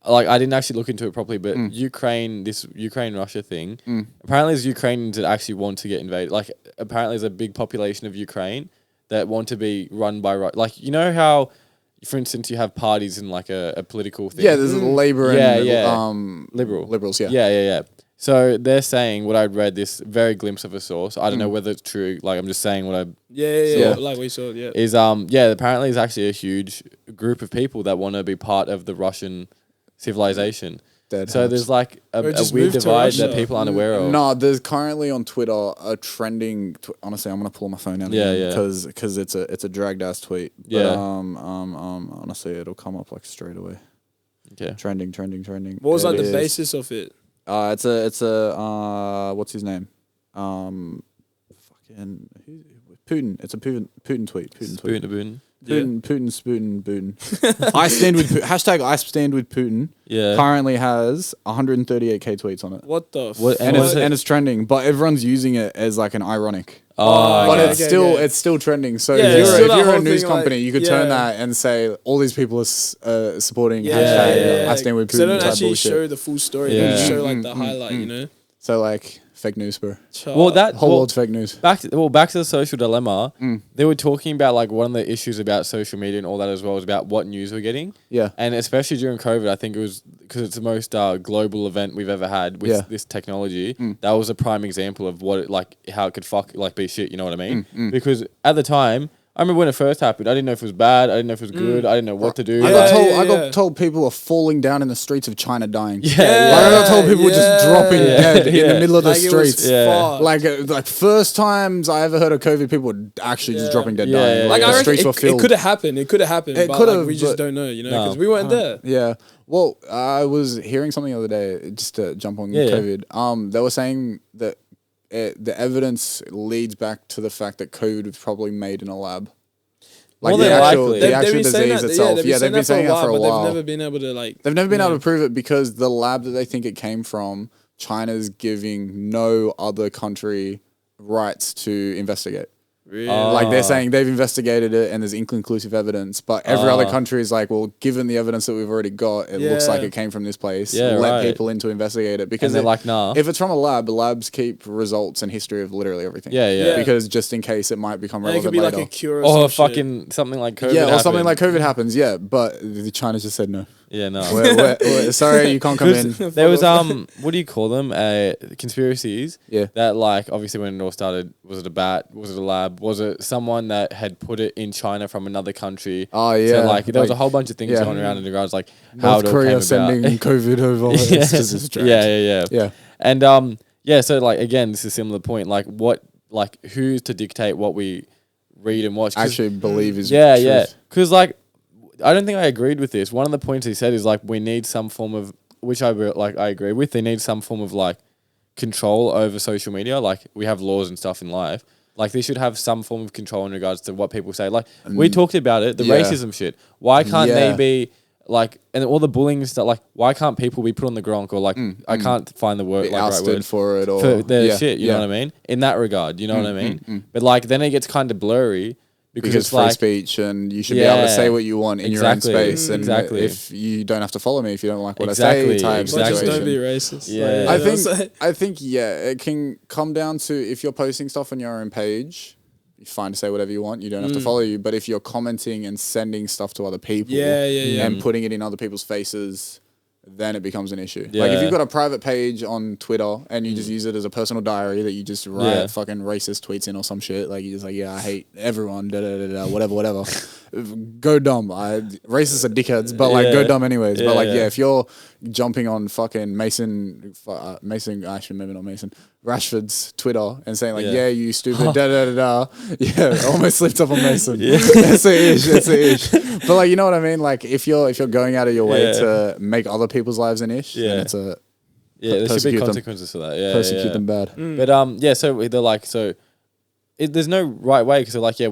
like, I didn't actually look into it properly, but this Ukraine-Russia thing, apparently there's Ukrainians that actually want to get invaded. Like, apparently there's a big population of Ukraine that want to be run by, like, you know how, for instance, you have parties in, like, a political thing? Yeah, there's Labour and Liberals, yeah. Yeah. So they're saying what I'd read, this very glimpse of a source. I don't know whether it's true. Like I'm just saying what I like we saw. Yeah, is apparently there's actually a huge group of people that want to be part of the Russian civilization. dead. So there's like a just weird moved to divide Russia. that people aren't aware of. No, there's currently on Twitter a trending. Honestly, I'm gonna pull my phone out. Yeah. Because it's a dragged ass tweet. But, Yeah. Honestly, it'll come up like straight away. Okay. Trending. What was like the is- basis of it? It's a what's his name? Fucking Putin. It's a Putin tweet. Putin. Putin. I stand with hashtag I stand with Putin. Yeah. Currently has 138k tweets on it. What the? What- And What? it's trending, but everyone's using it as like an ironic. Oh, But okay. it's still trending. So Yeah, if it's you're, still if that you're a whole news thing, company, like, you could turn that and say all these people are supporting hashtag I stand with Putin. So they don't type actually bullshit. show the full story. Yeah. They just show like the highlight, you know. So like fake news, bro. Well, that Whole world's fake news. back to the social dilemma. They were talking about like one of the issues about social media and all that as well was about what news we're getting. Yeah. And especially during COVID, I think it was because it's the most global event we've ever had with this technology. That was a prime example of what it, like how it could be shit. You know what I mean? Because at the time, I remember when it first happened, I didn't know if it was bad. I didn't know if it was good. I didn't know what to do. I Yeah, got told people were falling down in the streets of China dying. Yeah. I got told people were just dropping dead in the middle of the Like, it was streets. Yeah. fucked. Like first times I ever heard of COVID, people were actually just dropping dead dying. Yeah. Like the I reckon streets were it filled. could have happened. It could have happened. It but could've, like, we just but- don't know, you know, No. because we weren't there. Yeah. Well, I was hearing something the other day, just to jump on Yeah. COVID. They were saying that the evidence leads back to the fact that COVID was probably made in a lab. More than likely. The actual disease itself. They've been saying that for a while. while. They've never been able to like. They've never been able to prove it because the lab that they think it came from, China's giving no other country rights to investigate. Really? Like they're saying they've investigated it and there's inconclusive evidence, but every other country is like, well, given the evidence that we've already got, it looks like it came from this place. Yeah, Let right. people in to investigate it because And they're like, nah. if it's from a lab, labs keep results and history of literally everything. Yeah. Because just in case it might become And it relevant could be later. like a cure or Or some shit. fucking something like COVID. yeah, or happened. something like COVID happens. Yeah, but the China just said no. Yeah, no. We're sorry, you can't come in. There was what do you call them? Conspiracies. Yeah. That like obviously when it all started, was it a bat? Was it a lab? Was it someone that had put it in China from another country? Oh yeah, So like there was a whole bunch of things going around in regards like how North it all Korea came sending about. COVID over. It's just this drag. Yeah. Yeah. And yeah, so like again, this is a similar point. Like who's to dictate what we read and watch? 'Cause- Actually believe is yeah, truth. yeah. Because like, I don't think I agreed with this. One of the points he said is like we need some form of, which I agree with. They need some form of like control over social media. Like we have laws and stuff in life. Like they should have some form of control in regards to what people say. Like we talked about it, the yeah. racism shit. Why can't Yeah. they be like, and all the bullying stuff? Like why can't people be put on the gronk or like I can't find the word Be like right ousted word for it or for their yeah, shit. You know what I mean? In that regard, you know what I mean? But like then it gets kind of blurry. Because Because it's free like, speech and you should be able to say what you want in your own Exactly. space. And Exactly. if you don't have to follow me if you don't like what I Exactly. say type But just situation. don't be racist. Yeah. Like, I you know what I'm saying? think it can come down to if you're posting stuff on your own page, you're fine to say whatever you want. You don't have to follow you. But if you're commenting and sending stuff to other people Yeah. and putting it in other people's faces, then it becomes an issue. Yeah. Like if you've got a private page on Twitter and you just use it as a personal diary that you just write Yeah. fucking racist tweets in or some shit, like you're just like, yeah, I hate everyone, whatever. Go dumb. Racists are dickheads, but like go dumb anyways. Yeah, but like yeah. if you're jumping on fucking Mason, actually maybe not Mason, Rashford's Twitter and saying like, yeah, you stupid, yeah, almost slipped up on Mason. That's a ish. But like, you know what I mean? Like if you're going out of your way to make other people's lives an ish, then it's a there should persecute be them. consequences for that. Yeah, persecute yeah. them bad. But yeah, so they're like, there's no right way because they're like, yeah,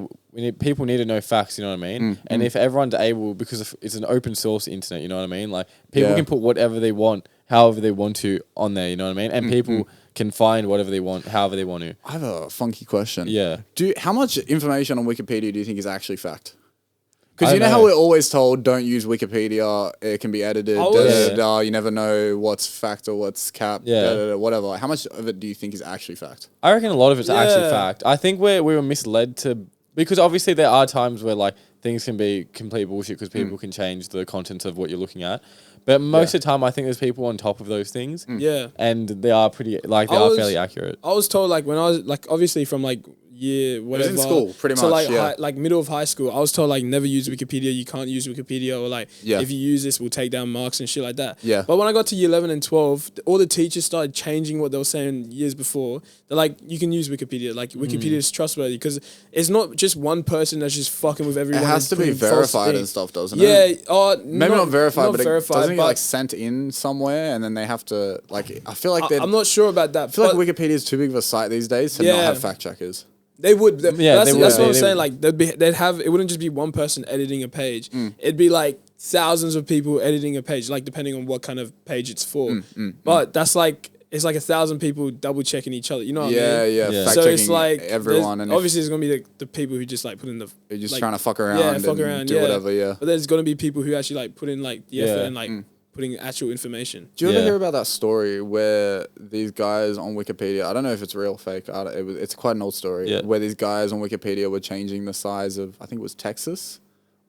people need to know facts. You know what I mean? And if everyone's able, because it's an open source internet, you know what I mean? Like people can put whatever they want, however they want to on there. You know what I mean? And people can find whatever they want, however they want to. I have a funky question. Yeah. How much information on Wikipedia do you think is actually fact? I Because you know don't how know. we're always told, don't use Wikipedia, it can be edited, you never know what's fact or what's cap, whatever. How much of it do you think is actually fact? I reckon a lot of it's actually fact. I think we were misled to, because obviously there are times where like things can be complete bullshit because people can change the contents of what you're looking at. But most of the time, I think there's people on top of those things. Yeah. And they are pretty, like, they are fairly accurate. I was told, like, when I was, like, obviously from, like, year, whatever. It was in school, pretty to much, like like middle of high school, I was told like never use Wikipedia. You can't use Wikipedia, or like if you use this, we'll take down marks and shit like that. Yeah. But when I got to year 11 and 12, all the teachers started changing what they were saying years before. They're like, you can use Wikipedia. Like Wikipedia is trustworthy because it's not just one person that's just fucking with everyone. It has to be verified and stuff, doesn't it? Yeah. Maybe not verified, but verified, doesn't it get like sent in somewhere and then they have to like? I feel like I'm not sure about that. I feel like Wikipedia is too big of a site these days to not have fact checkers. They would. That's what I'm saying. Like they'd have. It wouldn't just be one person editing a page. It'd be like thousands of people editing a page, like depending on what kind of page it's for. But that's like it's like 1,000 people double checking each other. You know what I mean? Yeah. So it's like everyone, and obviously there's gonna be the people who just like put in the. They're just like, trying to fuck around. Do whatever. Yeah. But there's gonna be people who actually like put in like the effort and like. Putting actual information. Do you ever hear about that story where these guys on Wikipedia, I don't know if it's real or fake, it's quite an old story, where these guys on Wikipedia were changing the size of, I think it was Texas,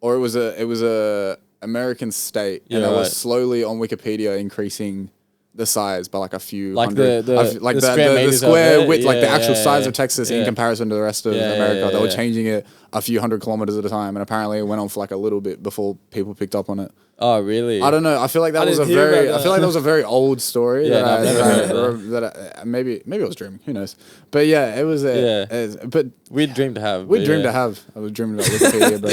or it was a American state, and they were slowly on Wikipedia increasing the size by like a few hundred, the square width, like the actual size of Texas in comparison to the rest of America. They were changing it a few hundred kilometers at a time, and apparently it went on for like a little bit before people picked up on it. Oh, really? I don't know. I feel like that was a very old story. Maybe I was dreaming. Who knows? But yeah, it was but we'd dream to have. I was dreaming about Wikipedia, bro.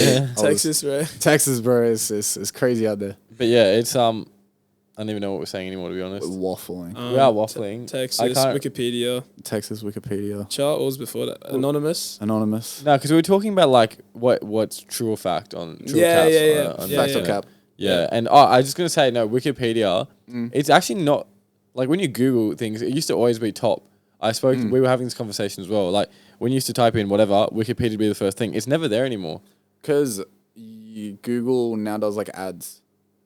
Texas, bro. It's crazy out there. But yeah, it's I don't even know what we're saying anymore, to be honest. We're waffling. We are waffling. Texas Wikipedia. Chart, what was before that? Anonymous. No, because we were talking about like what's true or fact on true or caps. Fact or cap. Yeah, and I was just gonna say no. Wikipedia, it's actually not like when you Google things. It used to always be top. We were having this conversation as well. Like when you used to type in whatever, Wikipedia would be the first thing. It's never there anymore. Because Google now does like ads.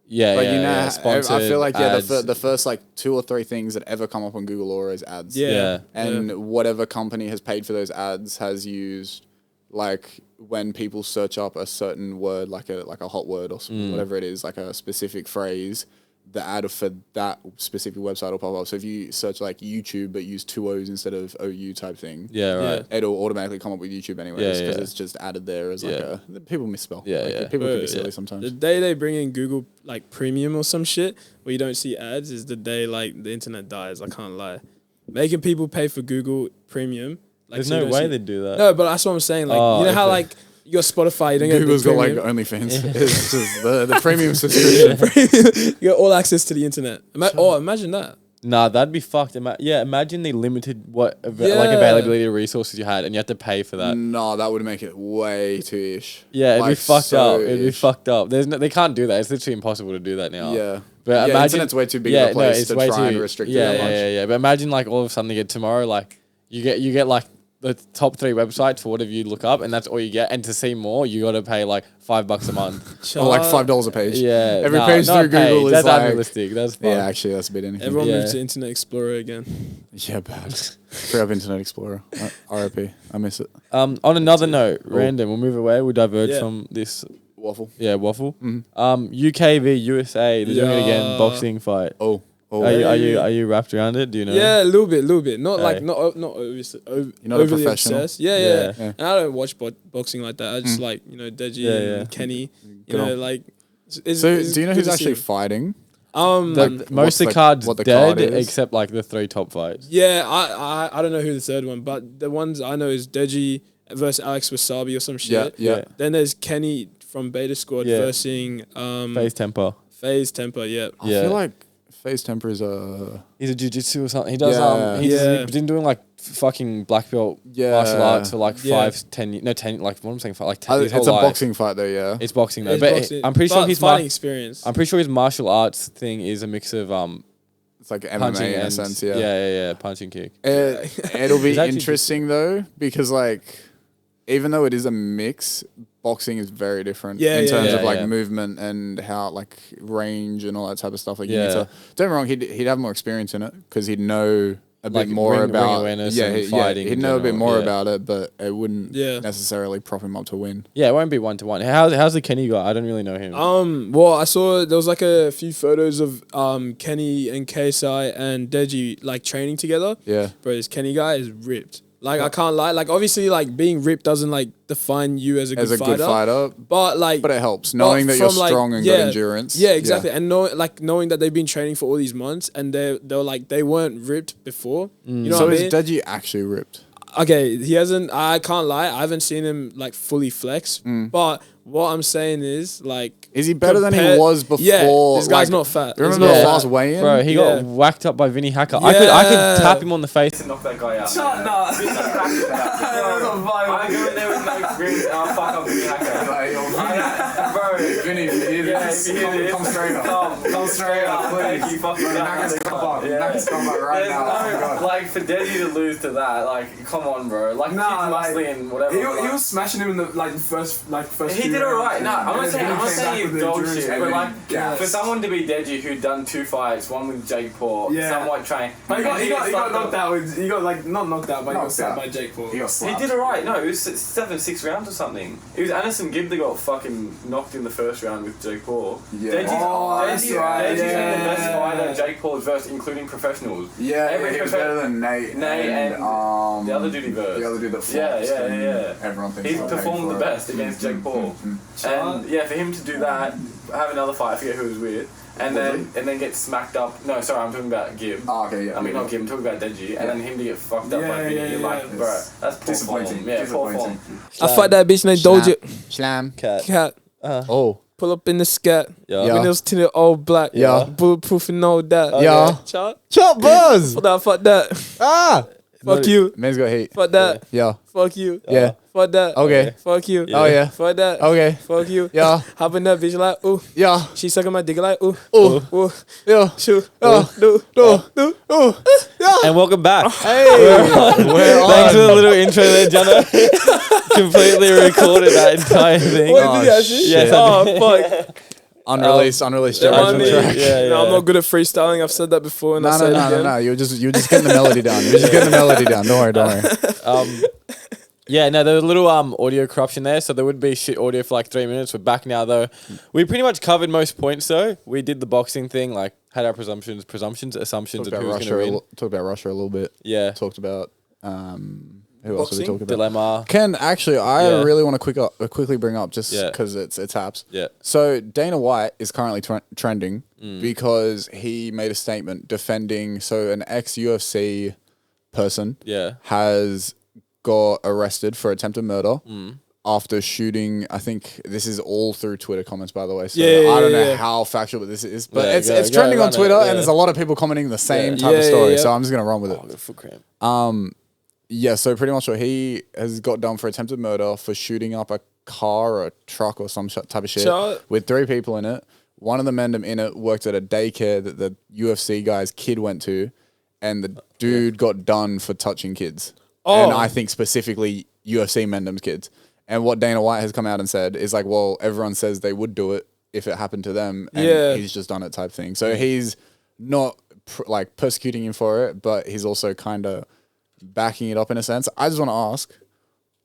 Yeah, like, Sponsored I feel like ads. the first like 2 or 3 things that ever come up on Google are always ads. And whatever company has paid for those ads has used like when people search up a certain word, like a hot word or whatever it is, like a specific phrase, the ad for that specific website will pop up. So if you search like YouTube but use 2 O's instead of OU type thing, it'll automatically come up with YouTube anyways because it's just added there as like people misspell. People can be silly sometimes. The day they bring in Google like Premium or some shit where you don't see ads is the day like the internet dies. I can't lie. Making people pay for Google Premium. Like, there's no way they'd do that. No, but that's what I'm saying. Like, you know how like you got Spotify, you don't get Google's got like OnlyFans. It's just the premium subscription. You got all access to the internet. Imagine that. Nah, that'd be fucked. Imagine they limited like availability of resources you had, and you had to pay for that. No, that would make it way too ish. Yeah, it'd be fucked up. It'd be fucked up. They can't do that. It's literally impossible to do that now. Yeah. But imagine internet's way too big of a place to try and restrict it that much. Yeah. But imagine like all of a sudden tomorrow, like you get like the top 3 websites for whatever you look up, and that's all you get. And to see more, you got to pay like $5 a month, or like $5 a page. Yeah, every page through Google is that's like unrealistic. That's fun. Yeah, actually, that's a bit anything. Everyone moves to Internet Explorer again. Yeah, bad. Free up Internet Explorer. RIP. I miss it. On another note, random. We'll move away. We'll diverge from this waffle. Yeah, waffle. UK v USA. They're doing it again. Boxing fight. Are you wrapped around it? Do you know? Yeah, a little bit. Not like not obviously. You're not a professional. Obsessed. Yeah. And I don't watch boxing like that. I just like Deji and Kenny. You know, like. So do you know who's actually fighting? Most of the cards dead except like the 3 top fights. Yeah, I don't know who the third one, but the ones I know is Deji versus Alex Wasabi or some shit. Yeah. Then there's Kenny from Beta Squad versus FaZe Temper. Yeah. I feel like FaZe Temper is he's a jiu-jitsu or something. He does he's been doing like fucking black belt martial arts for like 5-10 years. No, 10 like what I'm saying, like 10 years. It's a boxing fight though, yeah. It's boxing though. But I'm pretty sure his fighting experience. I'm pretty sure his martial arts thing is a mix of it's like MMA in a sense, yeah, punching kick. It'll be interesting though, because like even though it is a mix, boxing is very different in terms of like movement and how like range and all that type of stuff. Like you need to, don't get me wrong, he'd have more experience in it because he'd know a bit more about fighting. He'd know a bit more about it, but it wouldn't necessarily prop him up to win. Yeah, it won't be 1-to-1. How's the Kenny guy? I don't really know him. Well, I saw there was like a few photos of Kenny and KSI and Deji like training together. Yeah, bro, this Kenny guy is ripped. Like, I can't lie. Like, obviously, like, being ripped doesn't, like, define you as a good fighter. But, like... But it helps. Knowing that you're strong and good endurance. Yeah, exactly. And knowing that they've been training for all these months and they're like, they weren't ripped before. You know what I mean? So is Deji actually ripped? Okay, he hasn't... I can't lie. I haven't seen him, like, fully flex. But... What I'm saying is, like... Is he better than he was before? Yeah, this guy's not fat. Remember the last weigh-in? Bro, he got whacked up by Vinnie Hacker. I could tap him on the face and knock that guy out. Shut up. I go in there with no experience and I'll fuck up Vinnie Hacker. Bro, Vinnie, come straight up. Come straight up, please. Thank you, fucking Nakas come up right now. Like, for Deji to lose to that, like, come on, bro. Like, muscly and whatever. He was smashing him in the first He did alright. No, I'm not saying he's dog shit, but like for someone to be Deji who'd done 2 fights, one with Jake Paul, somewhat trained. But he got knocked out. He got like not knocked out, but he got slapped by Jake Paul. He did alright. No, it was 6 rounds or something. It was Anderson Gibb that got fucking knocked in the first round with Jake Paul. Yeah. Deji's been the best fighter Jake Paul has versed, including professionals. Yeah, he was better than Nate and the other dude he versed. The other dude that yeah. Everyone thinks he's performed the best against Jake Paul. And yeah, for him to do that, have another fight, I forget who it was with, and then get smacked up. No, sorry, I'm talking about Gibb. Oh, okay, yeah. I mean, not Gibb, I'm talking about Deji, and then him to get fucked up by Vinnie. Like, bro, that's disappointing. Poor form. I fight that bitch named Doja. Slam. Cat. Oh. Pull up in the scat. Yeah. Windows tinted all black. Yeah. Bulletproof and all that. Yeah. Chop buzz. Fuck that. Ah. Fuck you. Man's got heat. Fuck that. Yeah. Fuck you. Yeah. Fuck that. Okay. Fuck you. Oh yeah. Fuck that. Okay. Fuck you. Yeah. Hop in that bitch like, ooh. Yeah. She sucking my dick like, ooh. Ooh. Ooh. Yeah. Shoot. Do. Yeah. And welcome back. Hey. Thanks for the little intro there, Jono. Completely recorded that entire thing. Wait, did you actually? Yes, Oh, fuck. Unreleased Remind me. track. No, I'm not good at freestyling. I've said that before, and I said it again. No. You're just getting the melody down. You're just getting the melody down. Don't worry. Yeah, no, there was a little audio corruption there, so there would be shit audio for like 3 minutes. We're back now, though. We pretty much covered most points, though. We did the boxing thing, like had our assumptions of who's going to win. Talked about Russia a little bit. Yeah. Talked about who else did we talk about? Dilemma. Ken, actually, I really want to quickly bring up just because it's haps. Yeah. So Dana White is currently trending because he made a statement defending. So an ex-UFC person has got arrested for attempted murder after shooting. I think this is all through Twitter comments, by the way. So I don't know how factual this is, but it's trending on Twitter, and there's a lot of people commenting the same type of story. So I'm just gonna run with it. Got foot cramp. Yeah, so pretty much what he has got done for attempted murder for shooting up a car or a truck or some type of shit with 3 people in it. One of the men in it worked at a daycare that the UFC guy's kid went to, and the dude got done for touching kids. And I think specifically UFC Mendham's kids. And what Dana White has come out and said is like, well, everyone says they would do it if it happened to them, and he's just done it type thing. So he's not like persecuting him for it, but he's also kind of backing it up in a sense. I just want to ask,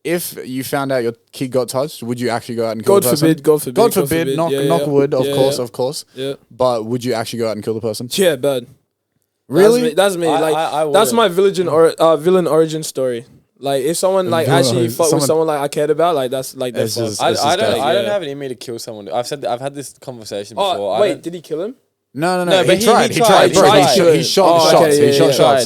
if you found out your kid got touched, would you actually go out and kill the person? God forbid. Knock wood, of course. Yeah. But would you actually go out and kill the person? Yeah, bad. Really? That's me. That's my villain origin story. Like, if someone like actually fought with someone like I cared about, like that's just I don't have it in me to kill someone. I've had this conversation before. Wait, did he kill him? No. But He tried. He shot shots.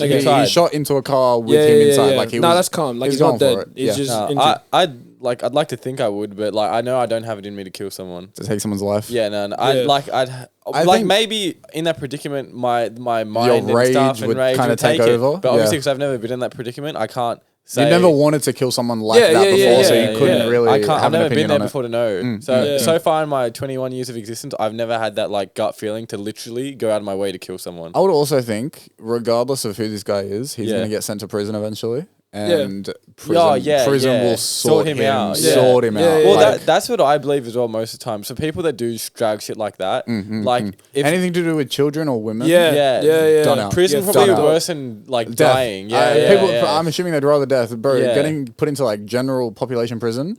He shot into a car with him inside. Yeah. Like he that's calm. Like he's not dead. He's just injured. I'd like to think I would, but like I know I don't have it in me to kill someone. To take someone's life. Yeah, no. I think maybe in that predicament, my mind your rage and stuff would kind of take over. But obviously, because I've never been in that predicament, I can't. You never wanted to kill someone like that before, so you couldn't really I've never been there on before to know. So far in my 21 years of existence, I've never had that like gut feeling to literally go out of my way to kill someone. I would also think, regardless of who this guy is, he's going to get sent to prison eventually. And prison will sort him out. Sort him out. Well, that's what I believe as well most of the time. So people that do drag shit like that, like if anything to do with children or women, done out. Prison probably worse than like dying. I'm assuming they'd rather death, bro. Getting put into like general population prison,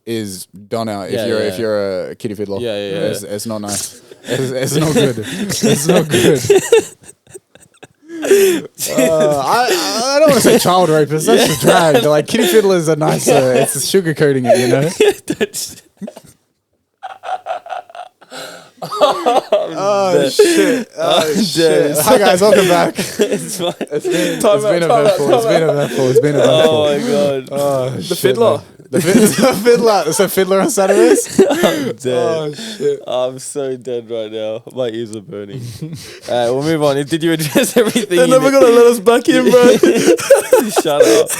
is done out. If you're a kiddie fiddler, It's not nice. It's not good. It's not good. I don't want to say child rapist. That's just drag. Like kitty fiddlers are nicer. It's sugarcoating it, you know. Oh shit! Oh shit! Hi guys, welcome back. It's fine. It's been eventful. Oh my god! Oh, the fiddler. The fiddler. It's a fiddler on Saturdays. I'm dead. Oh shit! I'm so dead right now. My ears are burning. Alright, we'll move on. Did you address everything? They're never gonna let us back in, bro. Shut up,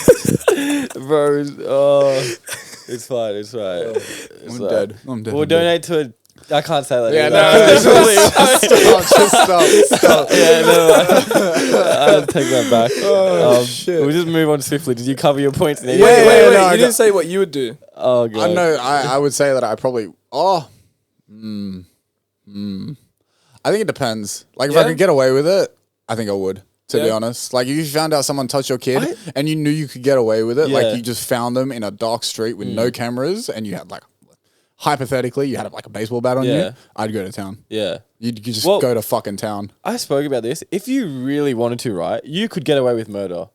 bro. Oh, it's fine. It's right. I'm dead. We'll donate to a. I can't say that. Yeah, stop. Yeah, no. I'll take that back. Oh shit! We'll just move on swiftly. Did you cover your points? Wait. No, you didn't say what you would do. Oh god. I know. I would say that I probably. I think it depends. Like if I could get away with it, I think I would. To be honest, like if you found out someone touched your kid and you knew you could get away with it, like you just found them in a dark street with no cameras and you had like. Hypothetically, you had like a baseball bat on you, I'd go to town. Yeah. You'd just go to fucking town. I spoke about this. If you really wanted to, right, you could get away with murder.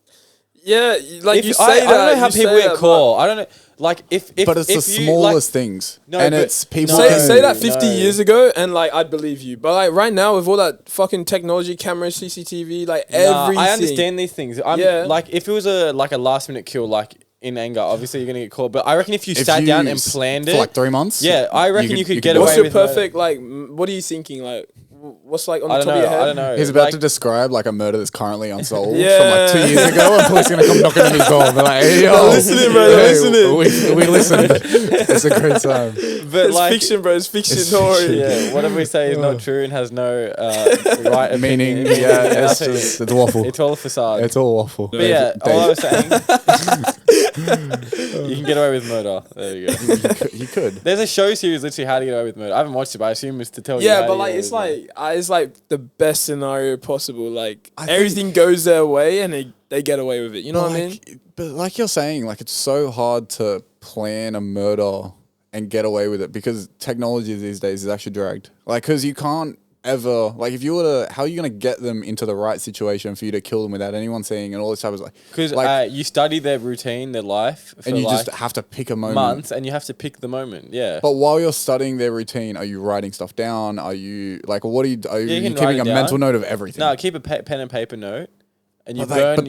Yeah, like you say I that. don't know how people get caught. I don't know. Like if but it's the smallest things. No, and but it's people say that 50 years ago and like I'd believe you. But like right now with all that fucking technology, cameras, CCTV, like everything. I understand these things. Like if it was a last minute kill, like in anger, obviously you're gonna get caught. But I reckon if you sat down and planned it for like 3 months, I reckon you could get away with. What's your perfect like? What are you thinking? Like, what's like on the top of your head? I don't know. He's about to describe like a murder that's currently unsolved from like 2 years ago, and police are gonna come knocking on his door and be like, "Hey, yo, listening, bro, listening." We listened. It's a great time. But it's like, fiction, bro. It's fiction. Don't worry. Yeah, whatever we say is not true and has no right meaning. opinion. Yeah, it's waffle. It's all a facade. It's all waffle. But yeah, all I was saying. You can get away with murder. There you go. You could. There's a show series literally how to get away with murder. I haven't watched it, but I assume it's to tell you. Yeah, but like it's like the best scenario possible. Like everything goes their way and they get away with it. You know what I mean? But like you're saying, like it's so hard to plan a murder and get away with it because technology these days is actually dragged. Like, because you can't ever, like, if you were to, how are you going to get them into the right situation for you to kill them without anyone seeing and all this type of, because you study their routine, their life, for and you just have to pick a moment. Months, and you have to pick the moment, yeah. But while you're studying their routine, are you writing stuff down? Are you, like, what are you keeping a mental note of everything? No, keep a pen and paper note. And you burn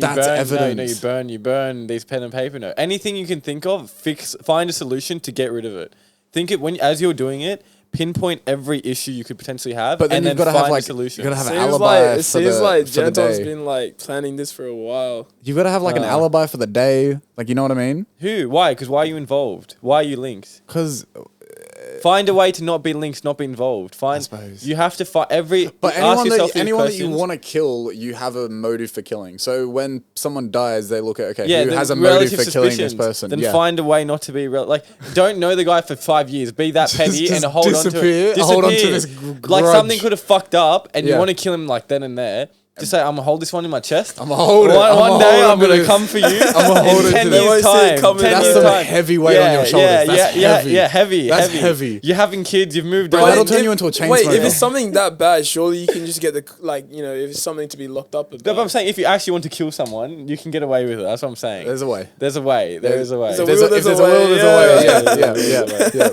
these pen and paper notes. Anything you can think of, find a solution to get rid of it. Think it as you're doing it. Pinpoint every issue you could potentially have, but then you've got to have like a solution. You've got to have an alibi. It seems like Gentom's been like planning this for a while. You've got to have like an alibi for the day. Like, you know what I mean? Who? Why? Because why are you involved? Why are you linked? Because. Find a way to not be linked, not be involved. I suppose. You have to find every. But anyone that you want to kill, you have a motive for killing. So when someone dies, they look at who has a motive for killing this person. Then find a way not to be don't know the guy for 5 years. Be that petty and hold on to it. Hold on to this grudge. Like something could have fucked up, and you want to kill him like then and there. Just say, I'm going to hold this one in my chest. I'm going to hold it. One day I'm going to come for you. I'm going to hold it. 10 years time. That's some heavy weight on your shoulders. That's heavy. Yeah, heavy. That's heavy. You're having kids. You've moved on. That'll turn you into a chain smoker. Wait, if it's something that bad, surely you can just get if it's something to be locked up about. But I'm saying, if you actually want to kill someone, you can get away with it. That's what I'm saying. There's a way. There's a way. There is a way. If there's a will, there's a way. Yeah.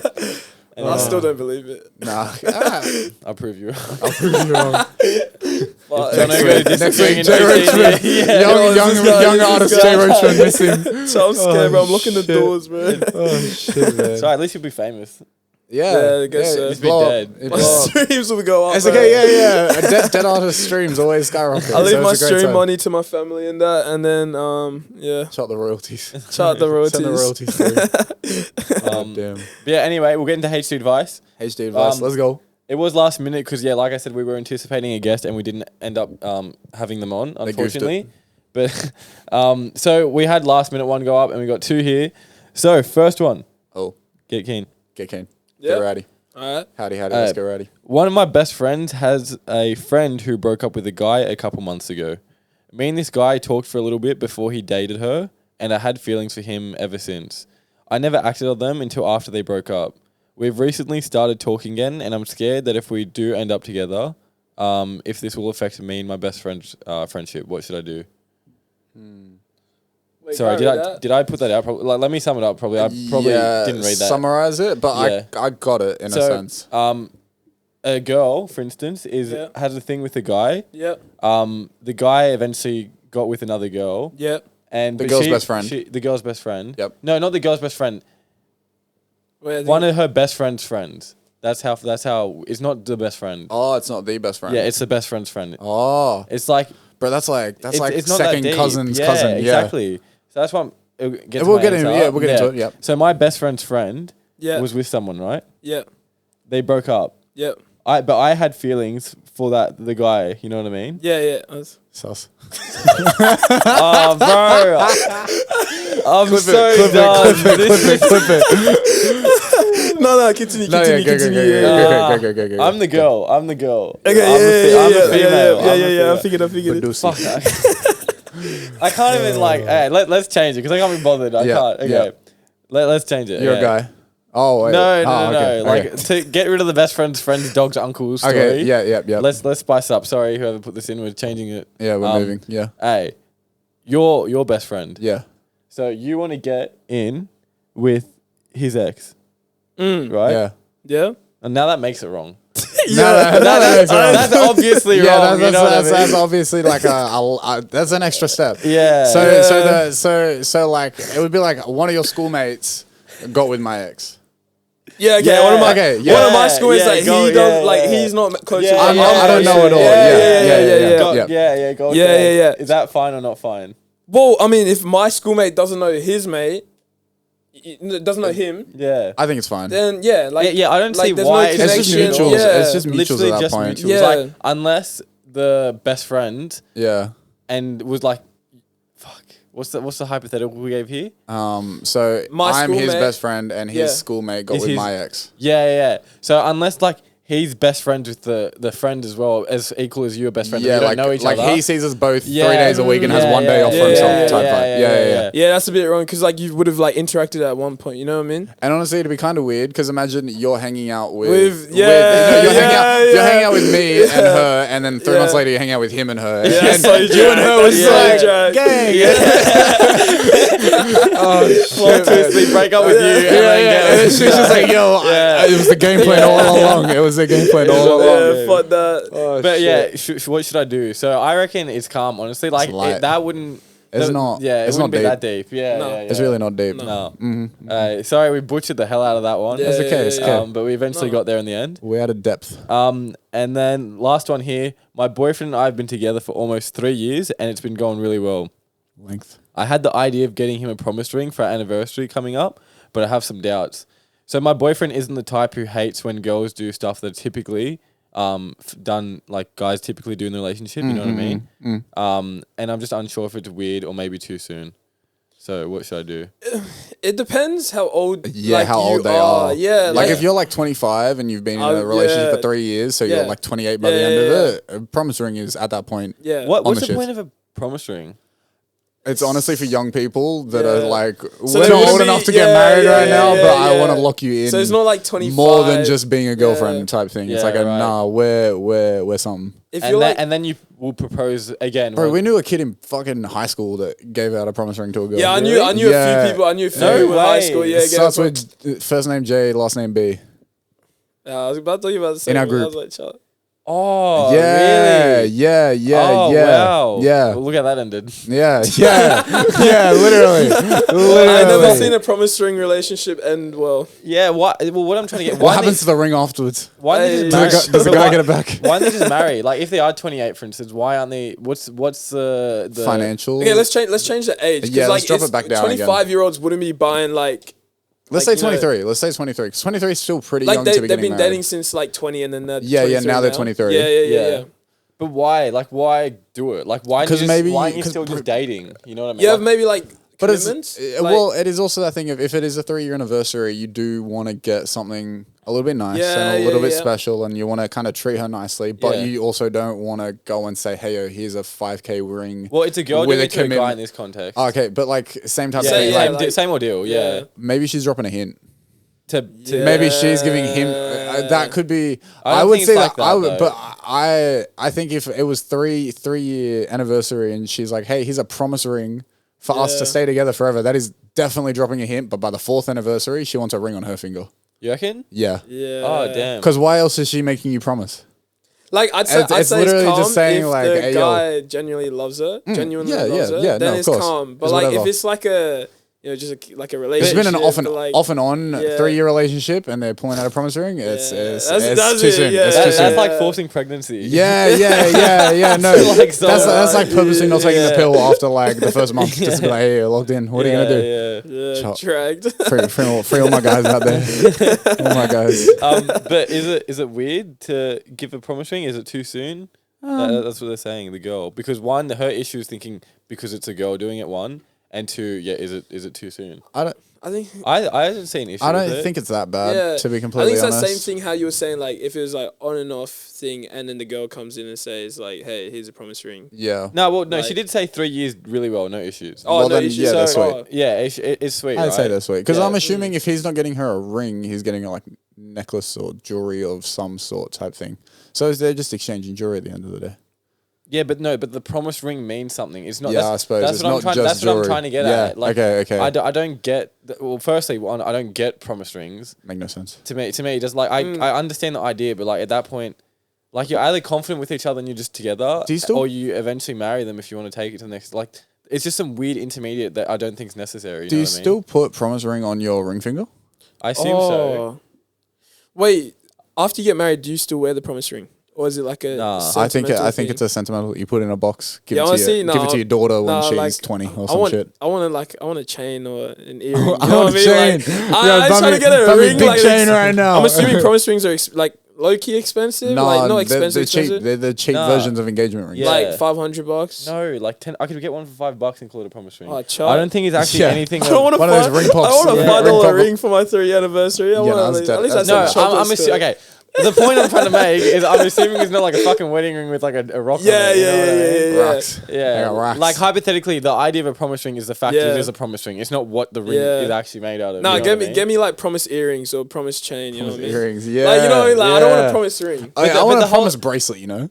I still don't believe it. Nah. I'll prove you wrong. Next week, JROCHEMAN. Young artist JROCHEMAN missing. So I'm scared, bro. I'm locking the doors, bro. Oh, shit, man. So at least you'll be famous. Yeah, I guess so. He's been dead. My streams will go up. It's okay, yeah. Dead artist streams always skyrocket. I leave my stream money to my family and that, and then, Shout the royalties. Shout the royalties. Send the royalties through. Damn. Yeah, anyway, we'll get into H2 advice. H2 advice, let's go. It was last minute because, like I said, we were anticipating a guest and we didn't end up having them on, unfortunately. But so we had last minute one go up and we got two here. So, first one. Oh. Get keen. Get keen. Yep. Get rowdy. All right. Howdy, let's get rowdy. One of my best friends has a friend who broke up with a guy a couple months ago. Me and this guy talked for a little bit before he dated her, and I had feelings for him ever since. I never acted on them until after they broke up. We've recently started talking again, and I'm scared that if we do end up together, if this will affect me and my best friend's friendship, what should I do? Wait, Sorry, did I put that out? Probably, like, let me sum it up. Probably I didn't read that. Summarize it, but Yeah. I got it in a sense. A girl, for instance, has a thing with a guy. Yep. The guy eventually got with another girl. Yep. And The girl's best friend. The girl's best friend. Yep. No, not the girl's best friend. One of her best friend's friends. That's how. It's not the best friend. Oh, it's not the best friend. Yeah, it's the best friend's friend. Oh, It's like bro, that's like it's not that second deep. cousin's Yeah, cousin. Yeah, exactly. So that's why We'll get into it. Yep. So my best friend's friend Yeah. was with someone, right? Yep. They broke up. Yep. But I had feelings for the guy. You know what I mean? Yeah. Sus. Oh, bro. I'm Clip so it, done. clip it. No, continue. Go. I'm the girl. Okay, I'm the female. yeah. I figured it. Fuck. I can't even hey, let's change it because I can't be bothered. I can't. Okay. Yeah. Let's change it. You're a guy. Oh wait. No. Okay. Like to get rid of the best friend's dog's uncle story. Okay. Yeah. Let's spice up. Sorry, whoever put this in, we're changing it. Yeah, we're moving. Yeah. Hey, your best friend. Yeah. So you want to get in with his ex, right? Yeah. Yeah. And now that makes it wrong. That's obviously wrong. That's obviously like that's an extra step. Yeah. So like it would be like one of your schoolmates got with my ex. Yeah, okay. Yeah. One of my schoolmates, he's not close to I don't know at all. Yeah. Go. Yeah. Is that fine or not fine? Well, I mean, if my schoolmate doesn't know his mate, doesn't know him, Yeah. I think it's fine. then yeah, like I don't see there's why. no It's It's just connection. mutuals. Yeah. It's just mutuals Literally at that just point. mutuals. Yeah. Like unless the best friend Yeah. and was like, fuck. What's the hypothetical we gave here? So My I'm his schoolmate- best friend, and his Yeah. schoolmate got Is with his- my ex. Yeah. So unless like he's best friends with the friend as well, as equal as you are best friends, and Yeah, you don't like know each other. he sees us both 3 Yeah. days a week and has Yeah, 1 day yeah, off for yeah, himself. yeah, type yeah, vibe. yeah. Yeah, that's a bit wrong because like you would have like interacted at one point. You know what I mean? And honestly, it'd be kind of weird because imagine you're hanging out with You're hanging out with me and her, and then 3 months later you hang out with him and her. Yeah, and so you and her was like gang. Plot twist, we break up with you. And then And she's just like, yo, it was the game plan all along. It was the game plan all along. Yeah, fuck that. Oh, But shit. yeah, what should I do? So I reckon it's calm. Honestly, like light. that wouldn't. It's not. Yeah, it It's wouldn't not be that deep. Yeah, No. yeah, It's really not deep. No. Sorry, we butchered the hell out of that one. That's okay, it's okay. But we eventually got there in the end. We're out of depth. And then last one here. My boyfriend and I have been together for almost 3 years, and it's been going really well. Length. I had the idea of getting him a promise ring for our anniversary coming up, but I have some doubts. So my boyfriend isn't the type who hates when girls do stuff that typically done, like guys typically do in the relationship. You know what I mean? And I'm just unsure if it's weird or maybe too soon. So what should I do? It depends how old. Yeah, like, how you old they are. Yeah, Like if you're like 25 and you've been in a relationship for 3 years, so you're Yeah. like 28 by the end of it, a promise ring is at that point. yeah. What's the the shift. point of a promise ring? It's honestly for young people that are like, So we're they not wouldn't old be- enough to get yeah, married yeah, right now, yeah, but I yeah. want to lock you in. So it's not like 25. more than just being a girlfriend Yeah. type thing. It's Yeah, like a right. nah, we're something. If And you're like, then you will propose again. Bro, when- we knew a kid in fucking high school that gave out a promise ring to a girl. yeah, I knew a few people. I knew a few No people in high way. school. Yeah, It starts with first name J, last name B. I was about to tell you about the same our one. I group. was like, "Shut." Oh, yeah, really? yeah, Oh, wow. yeah, Well, look how that ended. yeah, literally. I've never seen a promise ring relationship end well. Yeah, what I'm trying to get... What happens to the ring afterwards? Why aren't they Hey. just Does the marry? guy get it back? Why aren't they just marry? Like, if they are 28, for instance, why aren't they... What's the... Financial. Okay, let's change the age. 'cause, Yeah, let's like, drop it back down again. 25-year-olds wouldn't be buying like. Let's like, say you know, 23. Let's say 23. Because 23 is still pretty Like young to be they've getting been married. dating since like 20 and then they're Yeah, 23 now they're 23. Yeah. But why? Like, why do it? Like, why? 'Cause maybe- why aren't you 'cause still just dating? You know what I mean? You have Like, maybe like But commitments. it's Like- well, it is also that thing of if it is a 3-year anniversary, you do want to get something a little bit nice and a little bit special, and you want to kind of treat her nicely, but Yeah. you also don't want to go and say, "Hey, here's a 5K ring." well, it's a girl with doing a it to a guy commitment. in this context. Okay, but like same type yeah, of thing. yeah, Like like- same ordeal. Yeah. maybe she's dropping a hint. To Maybe she's giving him. That could be. I don't I would think say it's like that. I that, would, though. but I think if it was 3-year anniversary and she's like, hey, here's a promise ring for us to stay together forever, that is definitely dropping a hint. But by the 4th anniversary, she wants a ring on her finger. You reckon? Yeah. Yeah. Oh, damn. Because why else is she making you promise? Like I'd say, It's literally it's calm just saying, if like, the hey, guy genuinely loves her, genuinely loves her, then no, of it's course. calm. But It's like whatever. if it's like a just like a It's relationship, been an off and on 3-year relationship, and they're pulling out a promise ring. It's That's too it, soon. yeah. It's too That's soon. like forcing pregnancy. Yeah. No, Like, so that's like purposely not taking the pill after like the first month. Just be like, hey, you're locked in. What are you gonna do? Yeah, dragged. Free all my guys out there. All my guys. But is it weird to give a promise ring? Is it too soon? That's what they're saying. The girl, because one, her issue is thinking because it's a girl doing it. One. And 2, is it too soon? I think I haven't seen issues. I don't think it's that bad. To be completely honest, I think it's that same thing how you were saying, like if it was like on and off thing, and then the girl comes in and says like, "Hey, here's a promise ring." Yeah. No, like, she did say 3 years really well, no issues. Oh, well, no then, issues. yeah, that's sweet. Yeah, it's sweet. I'd say right? that's sweet because Yeah. I'm assuming if he's not getting her a ring, he's getting a like necklace or jewelry of some sort type thing. So they're just exchanging jewelry at the end of the day. Yeah, but the promise ring means something. It's not. Yeah, I suppose that's it's what I'm not trying. just That's what I'm jewelry. trying to get Yeah, at. Like, okay. I don't get. Well, firstly, one, I don't get promise rings. Make no sense. To me, just like I understand the idea, but like at that point, like you're either confident with each other and you're just together, Do you still- or you eventually marry them if you want to take it to the next. Like it's just some weird intermediate that I don't think is necessary. Do know you what I mean? still put promise ring on your ring finger? I assume so. Wait, after you get married, do you still wear the promise ring? Or is it like a Nah. I think thing? it's a sentimental. You put it in a box, give Yeah, it honestly, give it to your daughter when she's like, 20 or I some want, shit. I want a chain or an earring. You know I what want I a mean? chain. Like, Yeah, I'm buy trying me- to get a buy me ring. big Like, chain right now. I'm assuming promise rings are like low key expensive. No, like not they're expensive. cheap. They're the cheap Nah. versions of engagement rings. Yeah. Like $500. No, like 10. I could get one for $5 and call it a promise ring. Oh, I chart. don't think it's actually Yeah. anything. I don't want One of those ring pops. I want a Yeah. $5 Ring pop. ring for my 3rd anniversary. I Yeah, want no, at that's least dead. have That's some dead. I'm chocolates assuming. to- Okay. The point I'm trying to make is I'm assuming it's not like a fucking wedding ring with like a rock on Yeah, it. You know what I mean? yeah. Rocks. Yeah, got rocks. like hypothetically, the idea of a promise ring is the fact that Yeah. it is a promise ring. It's not what the ring Yeah. is actually made out of. Nah, you know get what I me mean? get me like promise earrings or promise chain. You know what I mean? Earrings, yeah. Like you know, like I don't want yeah. a promise ring. I But want the a whole- promise bracelet, you know?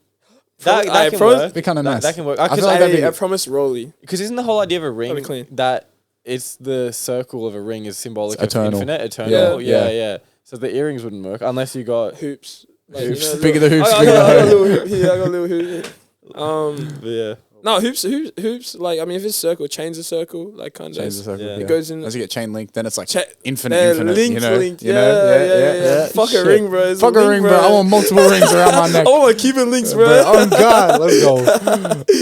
That I can promise- work. Be kinda nice. That can work. I feel like that'd be- I promise Rolly. Because isn't the whole idea of a ring That'd be clean. that it's the circle of a ring is symbolic It's of eternal. infinite, eternal? Yeah. Yeah. So the earrings wouldn't work unless you got. Hoops. Hoops. Bigger the hoops, I bigger got the a hoop. little hoop here. I got a little hoop here. Yeah. No, hoops. Like I mean, if it's circle, chains a circle. Like kind of. Change the circle. Yeah. Yeah. It goes in. As you get chain link, then it's like Cha- infinite, linked, you know? linked. You know? Yeah. Fuck a Shit. ring, bro. It's Fuck a link, ring, bro. I want multiple rings around my neck. I want my Cuban links, Bro, bro. oh God, let's go.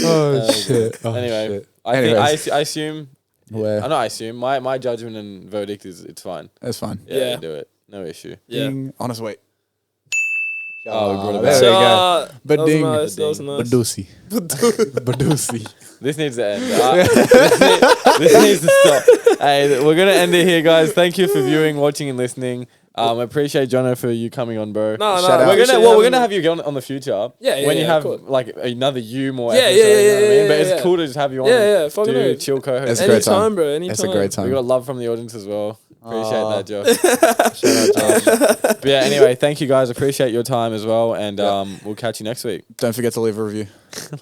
Oh shit. Oh, Anyway, shit. I Anyways. think I assume. Where? I assume my judgment and verdict is it's fine. That's fine. Yeah, do it. No issue. Yeah. Ding. Honest wait. Oh, we brought it there back. we go. That was Bading. nice. That was nice. Badusi. Badusi. This needs to end. This needs to stop. Hey, we're gonna end it here, guys. Thank you for viewing, watching, and listening. Appreciate Jono for you coming on, bro. No, Shout out. We're gonna have you on the future. Yeah, when you have cool. like another you more. Yeah, episodes, yeah, you know what I mean? yeah, But it's yeah. cool to just have you on. Yeah, fucking do no. chill co-host. It's a great time. Anytime, bro. Anytime. It's a great We time. got love from the audience as well. Appreciate Aw. that, Josh. Shout out, Josh. But yeah, anyway, thank you guys. Appreciate your time as well, and we'll catch you next week. Don't forget to leave a review.